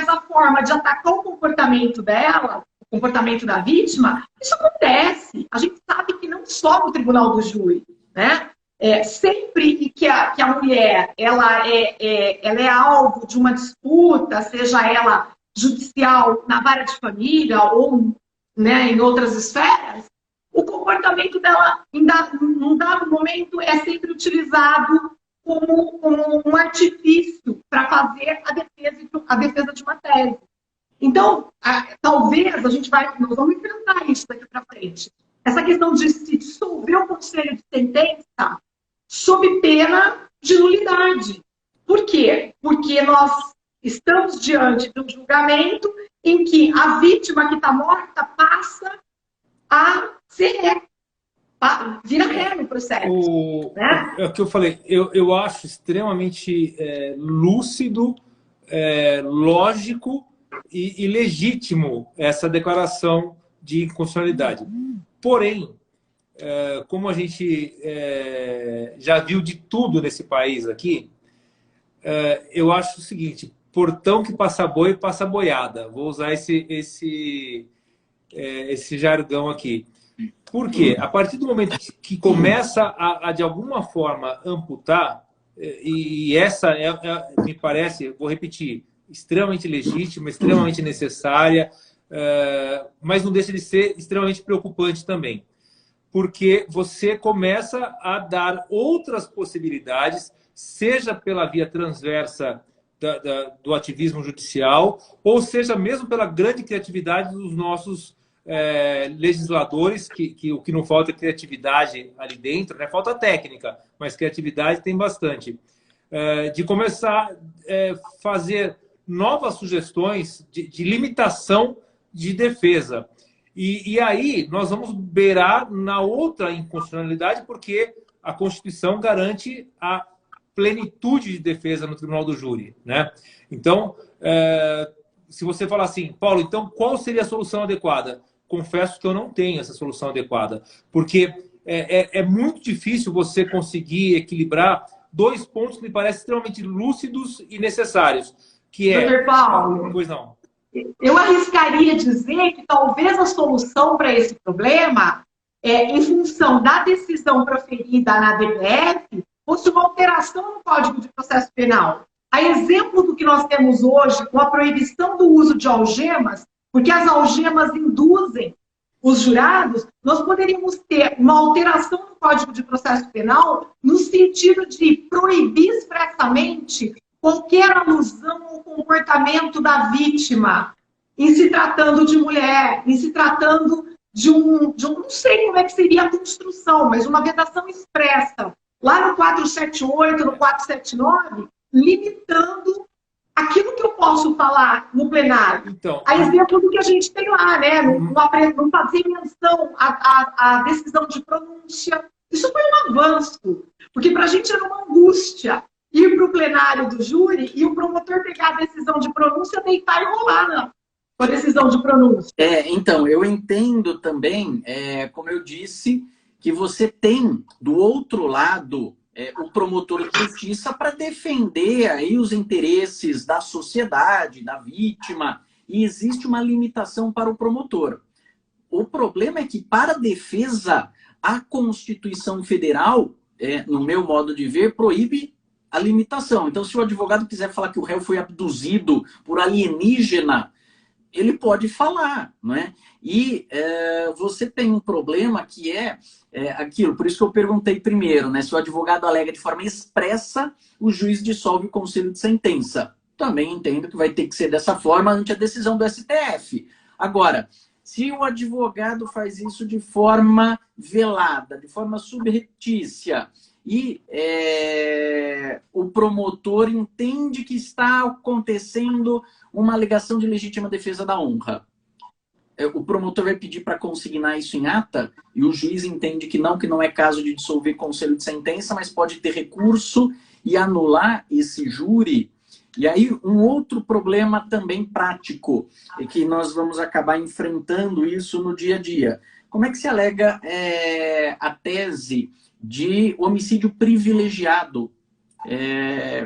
S3: a forma de atacar o comportamento dela, o comportamento da vítima, isso acontece. A gente sabe que não só no Tribunal do Júri, né? Sempre que a mulher ela é alvo de uma disputa, seja ela judicial na vara de família ou, né, em outras esferas, o comportamento dela, num dado momento, é sempre utilizado como um artifício para fazer a defesa de uma tese. Então, talvez nós vamos enfrentar isso daqui para frente. Essa questão de se dissolver o conselho de sentença sob pena de nulidade. Por quê? Porque nós estamos diante de um julgamento em que a vítima que está morta passa a ser ré. Vira ré no processo. Né?
S2: É o que eu falei. Eu acho extremamente lúcido, lógico e legítimo essa declaração de inconstitucionalidade. Porém, como a gente já viu de tudo nesse país aqui, eu acho o seguinte: portão que passa boi, passa boiada. Vou usar esse jargão aqui. Por quê? A partir do momento que começa a de alguma forma, amputar, e essa me parece, vou repetir, extremamente legítima, extremamente necessária, mas não deixa de ser extremamente preocupante também. Porque você começa a dar outras possibilidades, seja pela via transversa do ativismo judicial, ou seja mesmo pela grande criatividade dos nossos legisladores, que o que não falta é criatividade ali dentro, né? Falta técnica, mas criatividade tem bastante. De começar a fazer novas sugestões de limitação de defesa. E aí nós vamos beirar na outra inconstitucionalidade, porque a Constituição garante a plenitude de defesa no Tribunal do Júri, né? Então, se você falar assim, Paulo, então qual seria a solução adequada? Confesso que eu não tenho essa solução adequada, porque é muito difícil você conseguir equilibrar dois pontos que me parecem extremamente lúcidos e necessários, que é...
S3: Dr. Paulo,
S2: pois não.
S3: Eu arriscaria dizer que talvez a solução para esse problema, em função da decisão proferida na ADPF, fosse uma alteração no Código de Processo Penal. A exemplo do que nós temos hoje, com a proibição do uso de algemas, porque as algemas induzem os jurados, nós poderíamos ter uma alteração no Código de Processo Penal no sentido de proibir expressamente qualquer alusão ao comportamento da vítima, em se tratando de mulher, em se tratando de um não sei como é que seria a construção, mas uma vedação expressa, lá no 478, no 479, limitando aquilo que eu posso falar no plenário.
S2: Então,
S3: a exemplo do que a gente tem lá, né? Não fazer menção à decisão de pronúncia. Isso foi um avanço, porque para a gente era uma angústia. ir para o plenário do júri e o promotor pegar a decisão de pronúncia, deitar e rolar com a decisão de pronúncia.
S1: Então, eu entendo também, como eu disse, que você tem do outro lado o promotor de justiça para defender aí os interesses da sociedade, da vítima, e existe uma limitação para o promotor. O problema é que, para a defesa, a Constituição Federal, no meu modo de ver, proíbe a limitação. Então, se o advogado quiser falar que o réu foi abduzido por alienígena, ele pode falar, não é? E você tem um problema que é aquilo, por isso que eu perguntei primeiro, né? Se o advogado alega de forma expressa, o juiz dissolve o conselho de sentença. Também entendo que vai ter que ser dessa forma ante a decisão do STF. Agora, se o advogado faz isso de forma velada, de forma subreptícia, e o promotor entende que está acontecendo uma alegação de legítima defesa da honra, o promotor vai pedir para consignar isso em ata, e o juiz entende que não é caso de dissolver conselho de sentença, mas pode ter recurso e anular esse júri. E aí, um outro problema também prático, é que nós vamos acabar enfrentando isso no dia a dia. Como é que se alega a tese de homicídio privilegiado?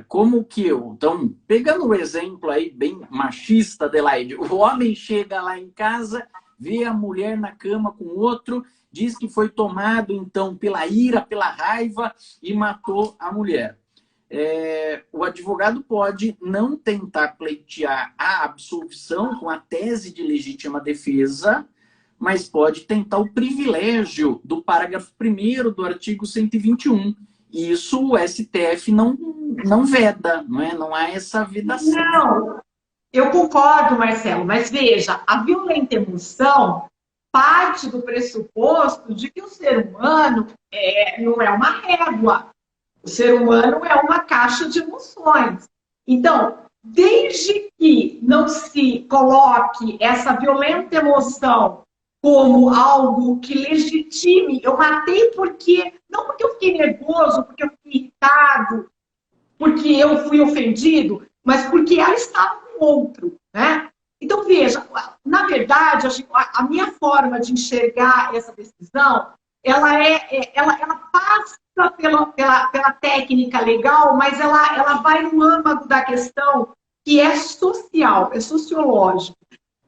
S1: Como que então, pegando o exemplo aí bem machista, Adelaide, o homem chega lá em casa, vê a mulher na cama com outro, diz que foi tomado, então, pela ira, pela raiva e matou a mulher. O advogado pode não tentar pleitear a absolvição com a tese de legítima defesa, mas pode tentar o privilégio do parágrafo 1º do artigo 121. E isso o STF não veda, não é? Não há essa vedação.
S3: Não, eu concordo, Marcelo, mas veja, a violenta emoção parte do pressuposto de que o ser humano não é uma régua. O ser humano é uma caixa de emoções. Então, desde que não se coloque essa violenta emoção como algo que legitime, eu matei porque, não porque eu fiquei nervoso, porque eu fiquei irritado, porque eu fui ofendido, mas porque ela estava com outro, né? Então, veja, na verdade, a minha forma de enxergar essa decisão, ela passa pela técnica legal, mas ela vai no âmago da questão que é social, é sociológico.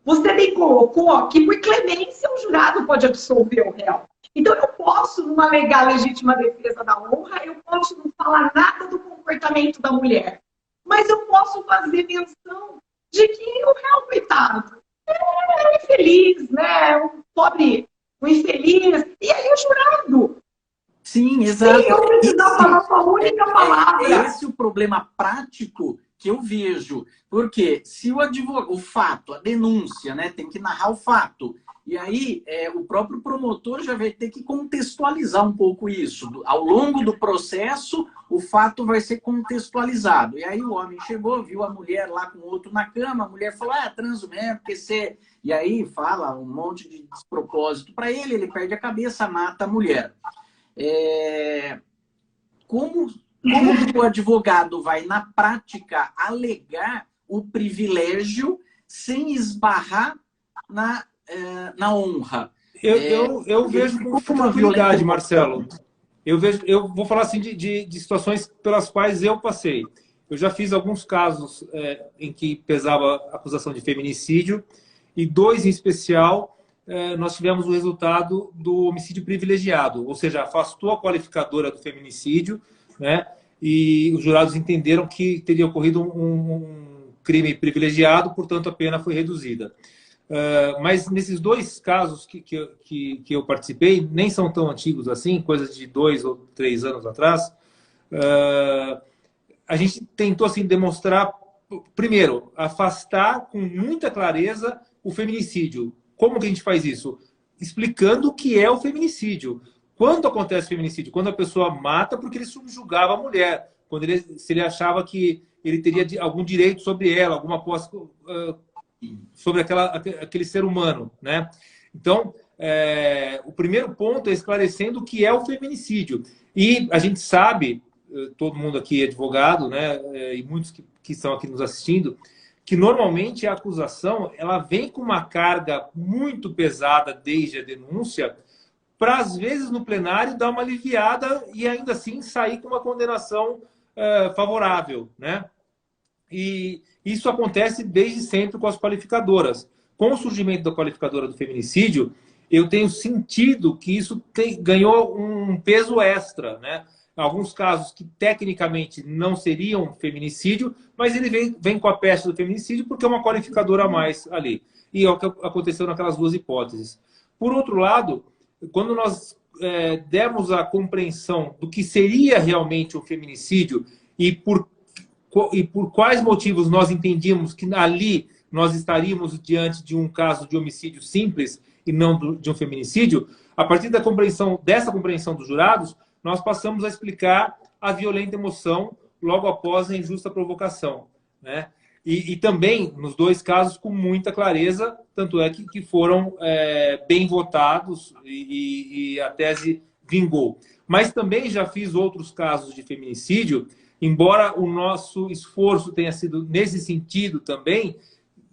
S3: Você bem colocou que, por clemência, o jurado pode absolver o réu. Então, eu posso, numa alegar legítima defesa da honra, eu posso não falar nada do comportamento da mulher. Mas eu posso fazer menção de que o réu, coitado, é infeliz, né? Um infeliz. E aí o jurado.
S1: Sim, exato.
S3: Sim, eu preciso falar com a única palavra.
S1: É esse o problema prático que eu vejo. Porque se o advogado, o fato, a denúncia, né, tem que narrar o fato. E aí o próprio promotor já vai ter que contextualizar um pouco isso. Ao longo do processo, o fato vai ser contextualizado. E aí o homem chegou, viu a mulher lá com outro na cama, a mulher falou, transo mesmo, porque você... E aí fala um monte de despropósito para ele, ele perde a cabeça, mata a mulher. Como o advogado vai, na prática, alegar o privilégio sem esbarrar na honra?
S2: Eu vejo com tranquilidade, Marcelo. Eu vou falar assim de situações pelas quais eu passei. Eu já fiz alguns casos em que pesava a acusação de feminicídio, e 2 em especial nós tivemos o resultado do homicídio privilegiado, ou seja, afastou a qualificadora do feminicídio, né? E os jurados entenderam que teria ocorrido um crime privilegiado, portanto a pena foi reduzida. Mas nesses 2 casos que eu participei, nem são tão antigos assim, coisas de 2 ou 3 anos atrás, a gente tentou assim, demonstrar, primeiro, afastar com muita clareza o feminicídio. Como que a gente faz isso? Explicando o que é o feminicídio. Quando acontece feminicídio? Quando a pessoa mata porque ele subjugava a mulher, se ele achava que ele teria algum direito sobre ela, alguma posse sobre aquele ser humano, né? Então, o primeiro ponto é esclarecendo o que é o feminicídio. E a gente sabe, todo mundo aqui é advogado, né? E muitos que estão aqui nos assistindo, que normalmente a acusação ela vem com uma carga muito pesada desde a denúncia, para às vezes no plenário dar uma aliviada e ainda assim sair com uma condenação favorável, né? E isso acontece desde sempre com as qualificadoras. Com o surgimento da qualificadora do feminicídio, eu tenho sentido que isso ganhou um peso extra, né? Alguns casos que tecnicamente não seriam feminicídio, mas ele vem com a peça do feminicídio porque é uma qualificadora a mais ali. E é o que aconteceu naquelas duas hipóteses. Por outro lado, quando nós demos a compreensão do que seria realmente um feminicídio e por quais motivos nós entendíamos que ali nós estaríamos diante de um caso de homicídio simples e não de um feminicídio, a partir dessa compreensão dos jurados, nós passamos a explicar a violenta emoção logo após a injusta provocação, né? E também, nos dois casos, com muita clareza, tanto é que foram bem votados e a tese vingou. Mas também já fiz outros casos de feminicídio, embora o nosso esforço tenha sido nesse sentido também,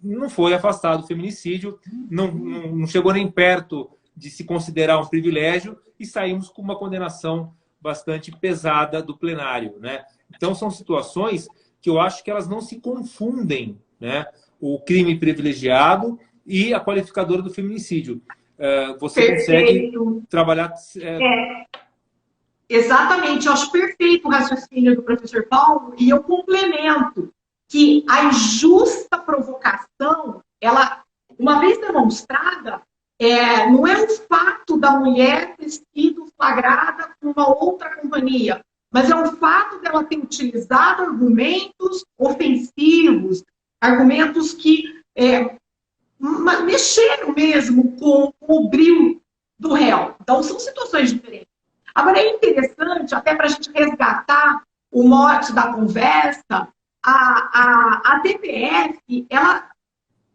S2: não foi afastado o feminicídio, não chegou nem perto de se considerar um privilégio e saímos com uma condenação bastante pesada do plenário, né? Então, são situações que eu acho que elas não se confundem, né? O crime privilegiado e a qualificadora do feminicídio. Você consegue trabalhar...
S3: Exatamente, eu acho perfeito o raciocínio do professor Paulo e eu complemento que a injusta provocação, ela, uma vez demonstrada, não é o fato da mulher ter sido flagrada com uma outra companhia, mas é o fato dela ter utilizado argumentos ofensivos, argumentos que mexeram mesmo com o brio do réu. Então, são situações diferentes. Agora, é interessante, até para a gente resgatar o mote da conversa, a DPF, ela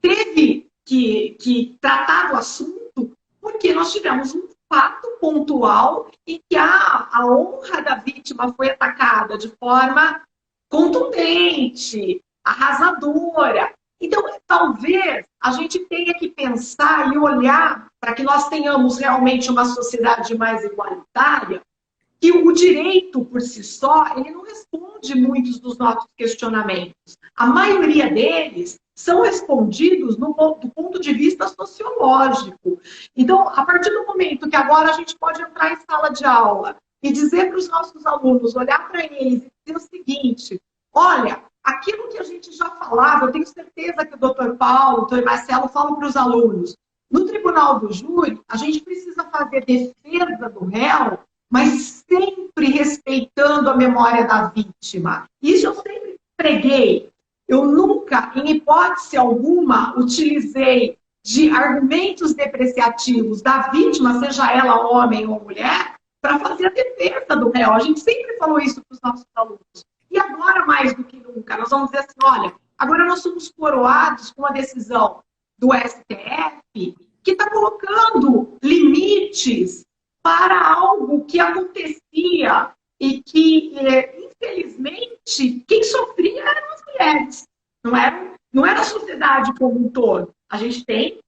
S3: teve que tratar do assunto porque nós tivemos um fato pontual em que a honra da vítima foi atacada de forma contundente, arrasadora. Então, talvez a gente tenha que pensar e olhar para que nós tenhamos realmente uma sociedade mais igualitária, que o direito, por si só, ele não responde muitos dos nossos questionamentos. A maioria deles são respondidos do ponto de vista sociológico. Então, a partir do momento que agora a gente pode entrar em sala de aula e dizer para os nossos alunos, olhar para eles e dizer o seguinte, olha, aquilo que a gente já falava, eu tenho certeza que o doutor Paulo, o doutor Marcelo falam para os alunos, no tribunal do júri, a gente precisa fazer defesa do réu, mas sempre respeitando a memória da vítima. Isso eu sempre preguei. Eu nunca, em hipótese alguma, utilizei de argumentos depreciativos da vítima, seja ela homem ou mulher, para fazer a defesa do réu. A gente sempre falou isso para os nossos alunos. E agora, mais do que nunca, nós vamos dizer assim, olha, agora nós somos coroados com uma decisão do STF que está colocando limites para algo que acontecia e que, infelizmente, quem sofria eram as mulheres. Não era a sociedade como um todo. A gente tem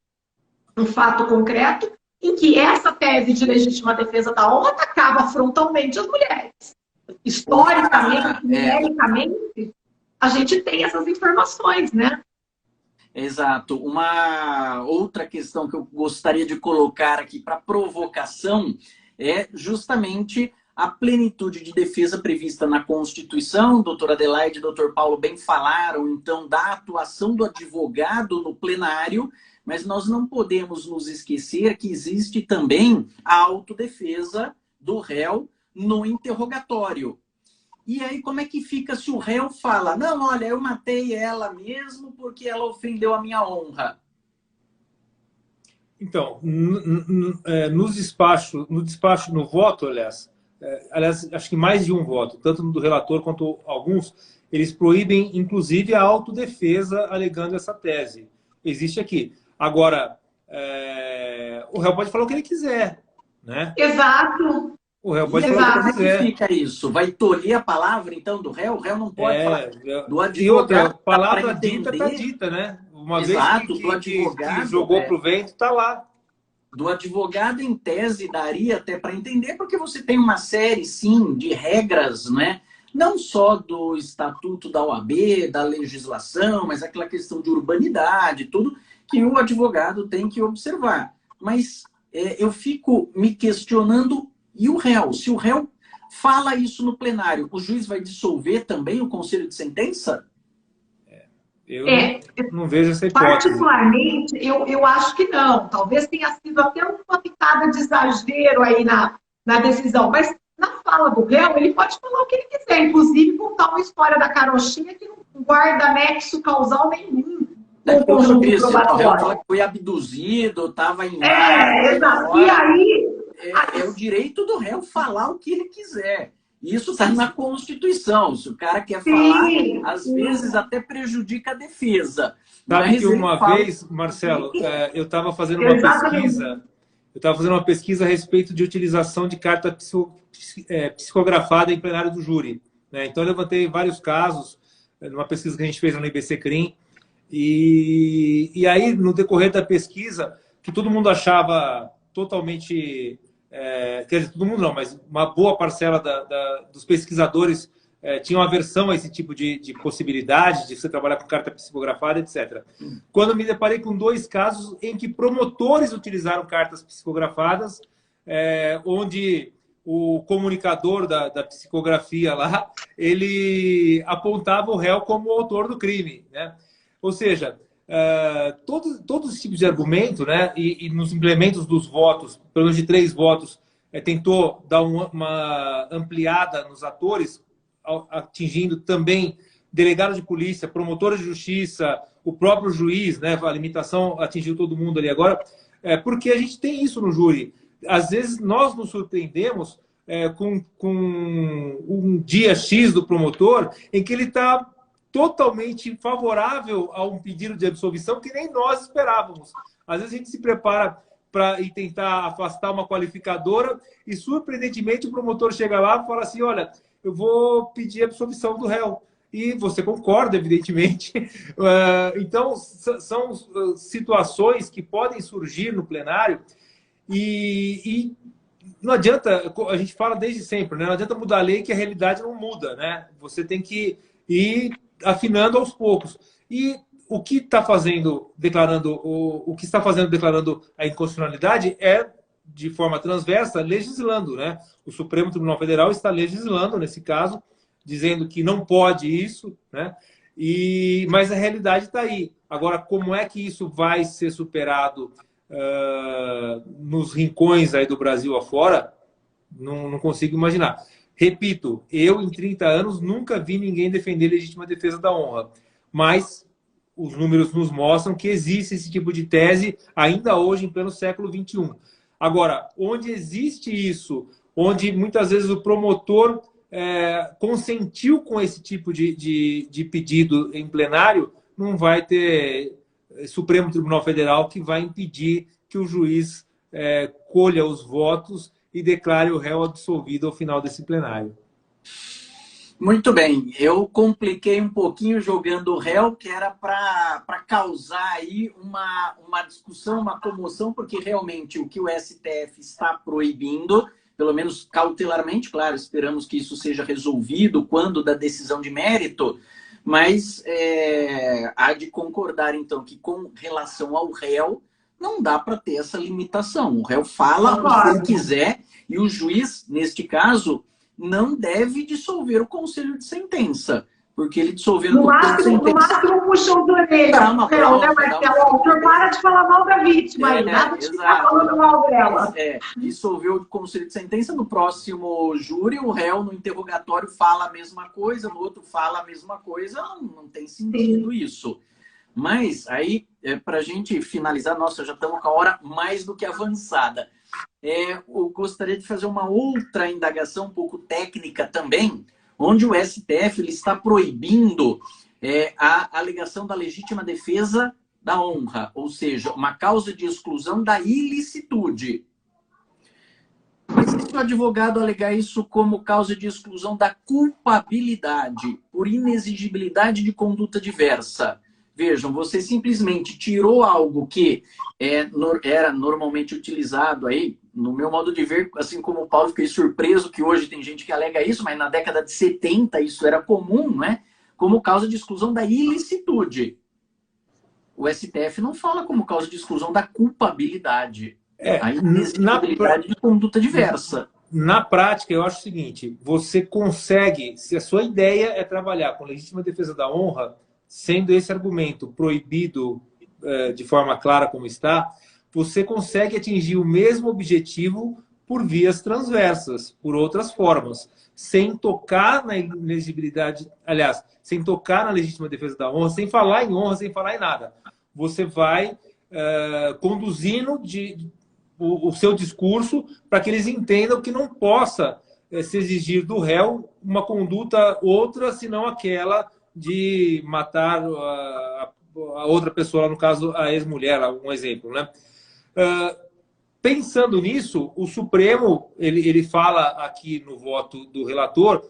S3: um fato concreto em que essa tese de legítima defesa da honra atacava frontalmente as mulheres. Historicamente, numericamente, a gente tem essas informações, né?
S1: Exato. Uma outra questão que eu gostaria de colocar aqui para provocação é justamente a plenitude de defesa prevista na Constituição. Doutora Adelaide e doutor Paulo bem falaram, então, da atuação do advogado no plenário, mas nós não podemos nos esquecer que existe também a autodefesa do réu no interrogatório. E aí, como é que fica se o réu fala, não, olha, eu matei ela mesmo porque ela ofendeu a minha honra?
S2: Então, no despacho, no voto, aliás, acho que mais de um voto, tanto do relator quanto alguns, eles proíbem, inclusive, a autodefesa alegando essa tese. Existe aqui. Agora, o réu pode falar o que ele quiser, né?
S3: Exato.
S2: O réu
S1: E
S2: pode
S1: aí,
S2: falar o
S1: como
S2: que
S1: é que
S2: quiser.
S1: fica isso? Vai tolher a palavra, então, do réu? O réu não pode falar. Do
S2: E outra,
S1: advogado dá para
S2: palavra dita está
S1: entender.
S2: dita, né? Uma vez
S1: Exato, do
S2: que
S1: advogado,
S2: jogou para o vento, está lá.
S1: do advogado em tese daria até para entender, porque você tem uma série, sim, de regras, né? Não só do estatuto da OAB, da legislação, mas aquela questão de urbanidade, tudo que o advogado tem que observar. Mas eu fico me questionando, e o réu? Se o réu fala isso no plenário, o juiz vai dissolver também o conselho de sentença?
S2: Eu não vejo essa hipótese.
S3: Particularmente, eu acho que não. Talvez tenha sido até uma pitada de exagero aí na decisão. Mas na fala do réu, ele pode falar o que ele quiser. Inclusive, contar uma história da carochinha que não guarda nexo causal nenhum com o conjunto
S1: O réu fala
S3: probatório.
S1: que foi abduzido, estava em
S3: Exato. E aí...
S1: é o direito do réu falar o que ele quiser. Isso está na Constituição. Se o cara quer falar, às vezes até prejudica a defesa.
S2: Sabe que uma vez, Marcelo, eu estava fazendo uma pesquisa. Eu estava fazendo uma pesquisa a respeito de utilização de carta psicografada em plenário do júri, né? Então, eu levantei vários casos numa pesquisa que a gente fez no IBC CRIM. E aí, no decorrer da pesquisa, que todo mundo achava totalmente... quer dizer, todo mundo não, mas uma boa parcela dos pesquisadores tinham aversão a esse tipo de possibilidade de você trabalhar com carta psicografada, etc. Quando eu me deparei com 2 casos em que promotores utilizaram cartas psicografadas, onde o comunicador da psicografia lá, ele apontava o réu como o autor do crime, né? Ou seja, todos os tipos de argumento, né, e nos implementos dos votos, pelo menos de 3 votos, tentou dar uma ampliada nos atores, atingindo também delegado de polícia, promotor de justiça, o próprio juiz, né, a limitação atingiu todo mundo ali agora, porque a gente tem isso no júri. Às vezes nós nos surpreendemos com um dia X do promotor em que ele está totalmente favorável a um pedido de absolvição que nem nós esperávamos. Às vezes a gente se prepara para ir tentar afastar uma qualificadora e, surpreendentemente, o promotor chega lá e fala assim, olha, eu vou pedir a absolvição do réu. E você concorda, evidentemente. Então, são situações que podem surgir no plenário e não adianta, a gente fala desde sempre, né? Não adianta mudar a lei que a realidade não muda, né? Você tem que ir afinando aos poucos. E o que está fazendo, declarando a inconstitucionalidade é, de forma transversa, legislando, né? O Supremo Tribunal Federal está legislando, nesse caso, dizendo que não pode isso, né? Mas a realidade está aí. Agora, como é que isso vai ser superado nos rincões aí do Brasil afora? Não consigo imaginar. Repito, eu, em 30 anos, nunca vi ninguém defender legítima defesa da honra. Mas os números nos mostram que existe esse tipo de tese ainda hoje, em pleno século XXI. Agora, onde existe isso, onde muitas vezes o promotor consentiu com esse tipo de pedido em plenário, não vai ter Supremo Tribunal Federal que vai impedir que o juiz colha os votos e declare o réu absolvido ao final desse plenário.
S1: Muito bem. Eu compliquei um pouquinho jogando o réu, que era para causar aí uma discussão, uma comoção, porque realmente o que o STF está proibindo, pelo menos cautelarmente, claro, esperamos que isso seja resolvido quando da decisão de mérito, mas há de concordar, então, que com relação ao réu, não dá para ter essa limitação. O réu fala o que ele quiser e o juiz, neste caso, não deve dissolver o conselho de sentença, porque ele dissolvendo o conselho de sentença...
S3: No máximo, um puxão de orelha. Não, né, Marcelo? O senhor para de falar mal da vítima aí, nada de ficar falando mal dela.
S1: Dissolveu o conselho de sentença, no próximo júri, o réu no interrogatório fala a mesma coisa, no outro fala a mesma coisa, não tem sentido isso. Mas aí, para a gente finalizar, nossa, já estamos com a hora mais do que avançada. Eu gostaria de fazer uma outra indagação um pouco técnica também, onde o STF ele está proibindo a alegação da legítima defesa da honra, ou seja, uma causa de exclusão da ilicitude. Mas se o advogado alegar isso como causa de exclusão da culpabilidade por inexigibilidade de conduta diversa, vejam, você simplesmente tirou algo que era normalmente utilizado aí, no meu modo de ver, assim como o Paulo, fiquei surpreso que hoje tem gente que alega isso, mas na década de 70 isso era comum, né? Como causa de exclusão da ilicitude. O STF não fala como causa de exclusão da culpabilidade. A inexigibilidade de conduta diversa.
S2: Na prática, eu acho o seguinte, você consegue, se a sua ideia é trabalhar com legítima defesa da honra, sendo esse argumento proibido de forma clara como está, você consegue atingir o mesmo objetivo por vias transversas, por outras formas, sem tocar na inexigibilidade, aliás, sem tocar na legítima defesa da honra, sem falar em honra, sem falar em nada. Você vai conduzindo o seu discurso para que eles entendam que não possa se exigir do réu uma conduta outra, senão aquela de matar a outra pessoa, no caso a ex-mulher, um exemplo, né? Pensando nisso, o Supremo ele fala aqui no voto do relator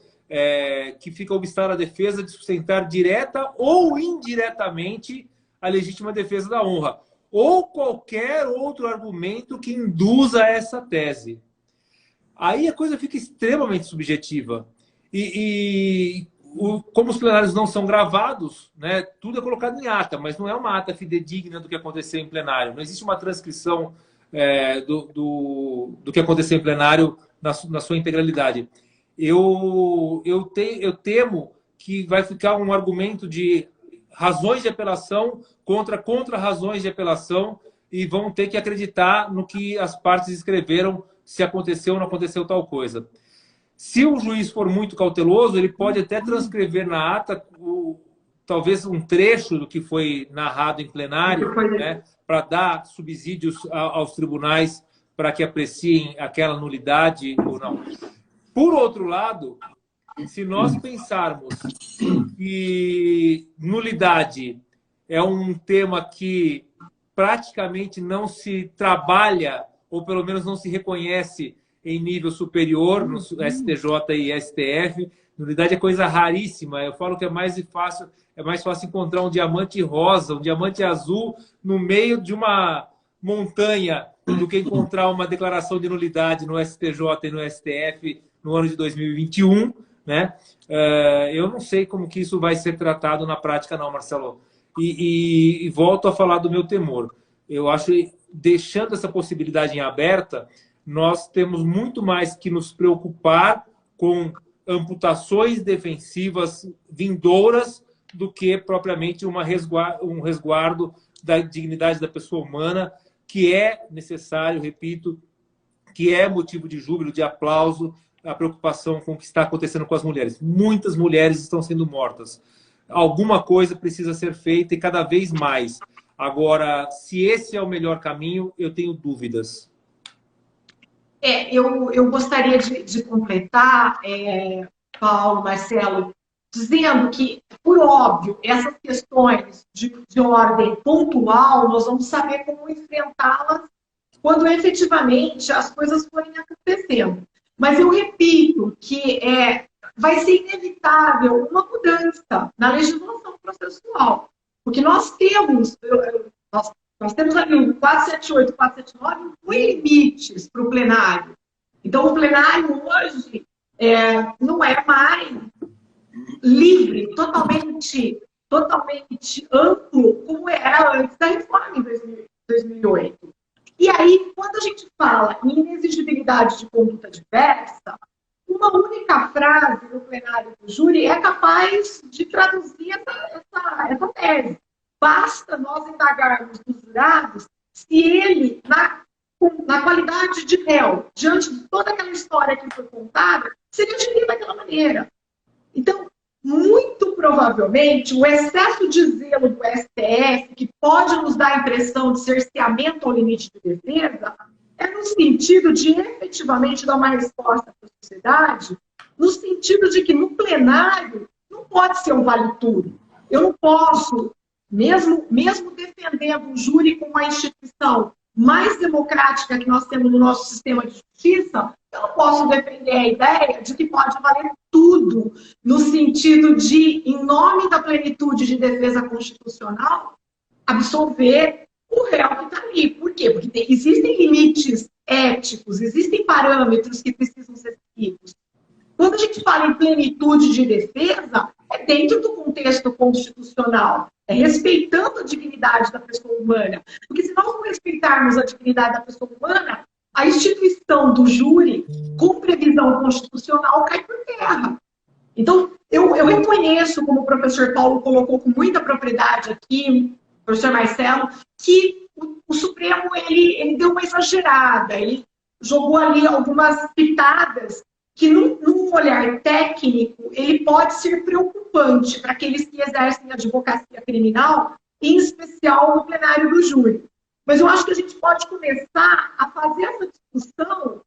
S2: que fica obstar a defesa de sustentar direta ou indiretamente a legítima defesa da honra, ou qualquer outro argumento que induza essa tese. Aí a coisa fica extremamente subjetiva. Como os plenários não são gravados, né, tudo é colocado em ata, mas não é uma ata fidedigna do que aconteceu em plenário. Não existe uma transcrição do que aconteceu em plenário na sua integralidade. Eu temo que vai ficar um argumento de razões de apelação contra razões de apelação e vão ter que acreditar no que as partes escreveram, se aconteceu ou não aconteceu tal coisa. Se o juiz for muito cauteloso, ele pode até transcrever na ata talvez um trecho do que foi narrado em plenário, né, para dar subsídios aos tribunais para que apreciem aquela nulidade ou não. Por outro lado, se nós pensarmos que nulidade é um tema que praticamente não se trabalha, ou pelo menos não se reconhece em nível superior, no STJ e STF, nulidade é coisa raríssima. Eu falo que é mais fácil encontrar um diamante rosa, um diamante azul no meio de uma montanha do que encontrar uma declaração de nulidade no STJ e no STF no ano de 2021, né? Eu não sei como que isso vai ser tratado na prática, não, Marcelo. E volto a falar do meu temor. Eu acho que, deixando essa possibilidade em aberta, nós temos muito mais que nos preocupar com amputações defensivas vindouras do que propriamente um resguardo da dignidade da pessoa humana, que é necessário, repito, que é motivo de júbilo, de aplauso, a preocupação com o que está acontecendo com as mulheres. Muitas mulheres estão sendo mortas. Alguma coisa precisa ser feita e cada vez mais. Agora, se esse é o melhor caminho, eu tenho dúvidas.
S3: Eu gostaria de completar, Paulo, Marcelo, dizendo que, por óbvio, essas questões de ordem pontual, nós vamos saber como enfrentá-las quando efetivamente as coisas forem acontecendo. Mas eu repito que vai ser inevitável uma mudança na legislação processual. Porque nós temos ali o 478 e 479 põe limites para o plenário. Então, o plenário hoje não é mais livre, totalmente amplo, como era antes da reforma em 2008. E aí, quando a gente fala em inexigibilidade de conduta diversa, uma única frase no plenário do júri é capaz de traduzir essa tese. Basta nós indagarmos dos jurados se ele, na qualidade de réu, diante de toda aquela história que foi contada, se ele agiria daquela maneira. Então, muito provavelmente, o excesso de zelo do STF, que pode nos dar a impressão de cerceamento ao limite de defesa, é no sentido de efetivamente dar uma resposta para a sociedade, no sentido de que no plenário não pode ser um vale-tudo. Eu não posso, mesmo defendendo o júri como a instituição mais democrática que nós temos no nosso sistema de justiça, Eu não posso defender a ideia de que pode valer tudo, no sentido de, em nome da plenitude de defesa constitucional, absolver o réu que está ali. Por quê? Porque existem limites éticos, existem parâmetros que precisam ser seguidos. Quando a gente fala em plenitude de defesa, é dentro do contexto constitucional, é respeitando a dignidade da pessoa humana. Porque se nós não respeitarmos a dignidade da pessoa humana, a instituição do júri, com previsão constitucional, cai por terra. Então, eu reconheço, como o professor Paulo colocou com muita propriedade aqui, o professor Marcelo, que o Supremo ele deu uma exagerada, ele jogou ali algumas pitadas que, num olhar técnico, ele pode ser preocupante para aqueles que exercem advocacia criminal, em especial no plenário do júri. Mas eu acho que a gente pode começar a fazer essa discussão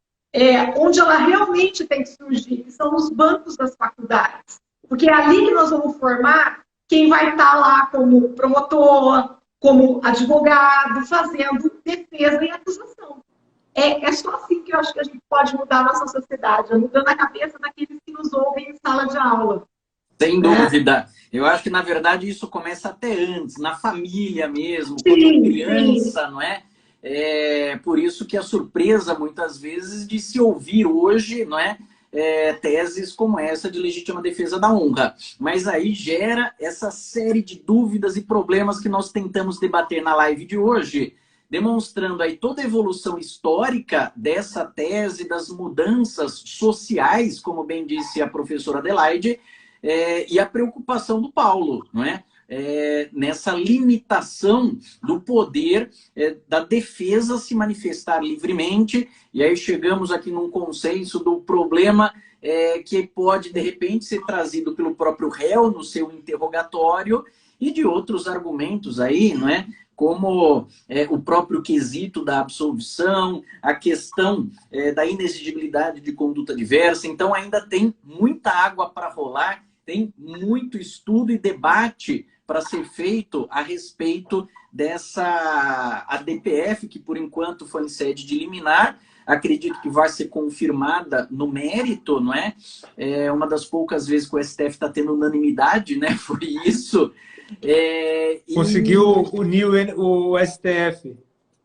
S3: onde ela realmente tem que surgir, que são os bancos das faculdades. Porque é ali que nós vamos formar quem vai estar lá como promotor, como advogado, fazendo defesa e acusação. É só assim que eu acho que a gente pode mudar a nossa sociedade, mudando a cabeça daqueles que nos ouvem em sala de aula.
S1: Sem dúvida. Eu acho que, na verdade, isso começa até antes, na família mesmo, quando criança, não é? Por isso que a surpresa, muitas vezes, de se ouvir hoje, não é? Teses como essa de legítima defesa da honra. Mas aí gera essa série de dúvidas e problemas que nós tentamos debater na live de hoje, demonstrando aí toda a evolução histórica dessa tese, das mudanças sociais, como bem disse a professora Adelaide, e a preocupação do Paulo, não é? Nessa limitação do poder da defesa se manifestar livremente, e aí chegamos aqui num consenso do problema que pode, de repente, ser trazido pelo próprio réu no seu interrogatório e de outros argumentos aí, não é? Como o próprio quesito da absolvição, a questão da inexigibilidade de conduta diversa. Então, ainda tem muita água para rolar, tem muito estudo e debate para ser feito a respeito dessa ADPF, que por enquanto foi em sede de liminar. Acredito que vai ser confirmada no mérito, não é? É uma das poucas vezes que o STF está tendo unanimidade, né? Foi isso.
S2: Conseguiu unir o STF.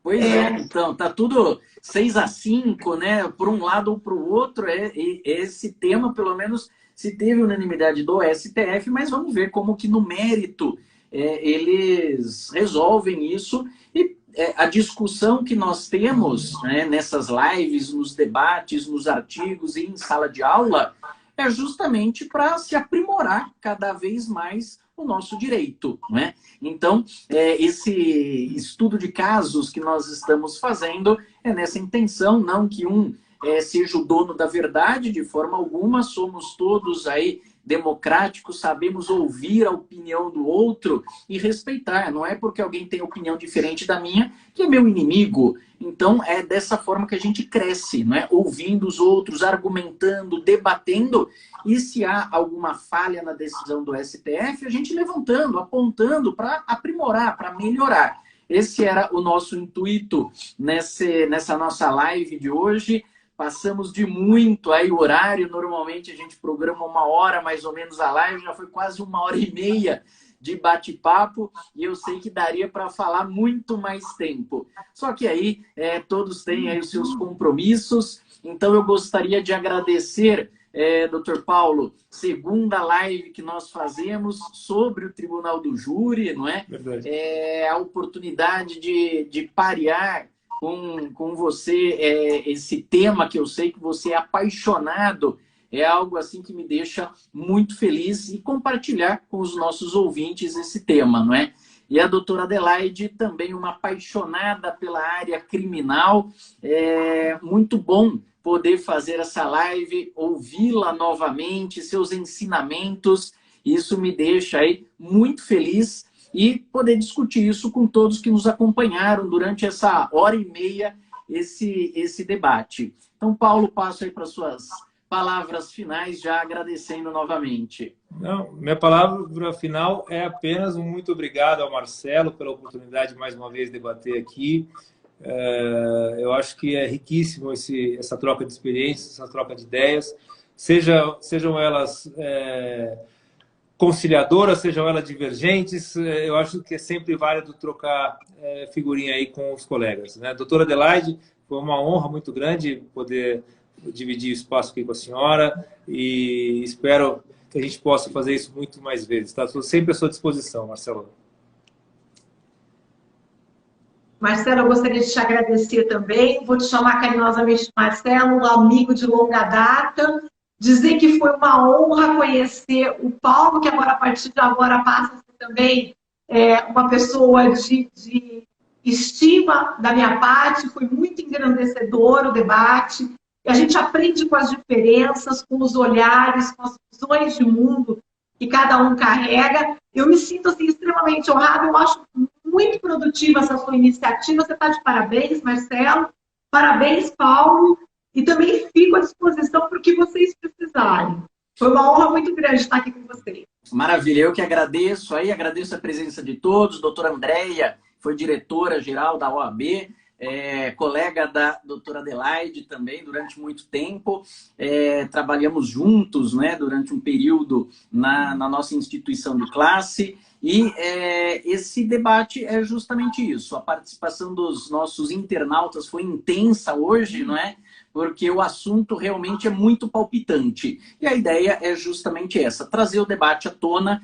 S1: Pois então, tá tudo 6-5, né? Por um lado ou para o outro. Esse tema, pelo menos, se teve unanimidade do STF, mas vamos ver como que no mérito eles resolvem isso. E a discussão que nós temos, né, nessas lives, nos debates, nos artigos e em sala de aula, é justamente para se aprimorar cada vez mais o nosso direito, né? Então, esse estudo de casos que nós estamos fazendo é nessa intenção, não que um seja o dono da verdade, de forma alguma, somos todos aí democráticos, sabemos ouvir a opinião do outro e respeitar. Não é porque alguém tem opinião diferente da minha que é meu inimigo. Então, é dessa forma que a gente cresce, não é? Ouvindo os outros, argumentando, debatendo, e se há alguma falha na decisão do STF, a gente levantando, apontando para aprimorar, para melhorar. Esse era o nosso intuito nessa nossa live de hoje. Passamos de muito aí o horário, normalmente a gente programa 1 hora mais ou menos a live, já foi quase 1h30 de bate-papo, e eu sei que daria para falar muito mais tempo. Só que aí todos têm aí os seus compromissos, então eu gostaria de agradecer, Dr. Paulo, segunda live que nós fazemos sobre o Tribunal do Júri, não é?
S2: Verdade.
S1: A oportunidade de parear com você esse tema que eu sei que você é apaixonado, é algo assim que me deixa muito feliz, e compartilhar com os nossos ouvintes esse tema, não é? E a doutora Adelaide, também uma apaixonada pela área criminal. Muito bom poder fazer essa live, ouvi-la novamente, seus ensinamentos. Isso me deixa aí muito feliz, e poder discutir isso com todos que nos acompanharam durante essa 1h30, esse debate. Então, Paulo, passo aí para suas palavras finais, já agradecendo novamente.
S2: Não, minha palavra final é apenas um muito obrigado ao Marcelo pela oportunidade de mais uma vez debater aqui. Eu acho que é riquíssimo essa troca de experiências, essa troca de ideias, sejam elas conciliadoras, sejam elas divergentes. Eu acho que é sempre válido trocar figurinha aí com os colegas, né? Doutora Adelaide, foi uma honra muito grande poder dividir o espaço aqui com a senhora e espero que a gente possa fazer isso muito mais vezes. Tá? Estou sempre à sua disposição, Marcelo.
S3: Marcelo, eu gostaria de te agradecer também. Vou te chamar carinhosamente de Marcelo, amigo de longa data. Dizer que foi uma honra conhecer o Paulo, que agora, a partir de agora, passa a ser também uma pessoa de estima da minha parte. Foi muito engrandecedor o debate. A gente aprende com as diferenças, com os olhares, com as visões de mundo que cada um carrega. Eu me sinto assim, extremamente honrada. Eu acho muito produtiva essa sua iniciativa. Você está de parabéns, Marcelo. Parabéns, Paulo. E também fico à disposição para o que vocês precisarem. Foi uma honra muito grande estar aqui com vocês.
S1: Maravilha, eu que agradeço aí, agradeço a presença de todos. Doutora Andréia foi diretora-geral da OAB, colega da doutora Adelaide também durante muito tempo. Trabalhamos juntos, né, durante um período na nossa instituição de classe. E esse debate é justamente isso. A participação dos nossos internautas foi intensa hoje, não é? Porque o assunto realmente é muito palpitante. E a ideia é justamente essa, trazer o debate à tona,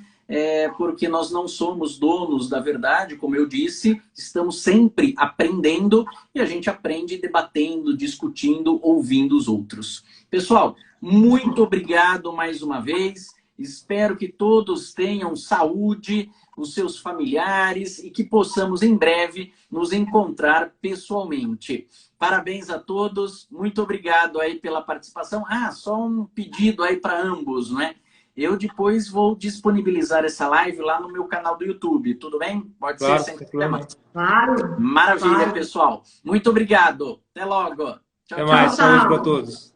S1: porque nós não somos donos da verdade, como eu disse, estamos sempre aprendendo e a gente aprende debatendo, discutindo, ouvindo os outros. Pessoal, muito obrigado mais uma vez. Espero que todos tenham saúde, os seus familiares e que possamos em breve nos encontrar pessoalmente. Parabéns a todos, muito obrigado aí pela participação. Só um pedido aí para ambos, né? Eu depois vou disponibilizar essa live lá no meu canal do YouTube, tudo bem? Pode
S2: Claro,
S1: ser sem problema.
S3: Claro.
S1: Maravilha,
S3: Claro.
S1: pessoal. Muito obrigado. Até logo.
S2: Até mais. Saúde para todos.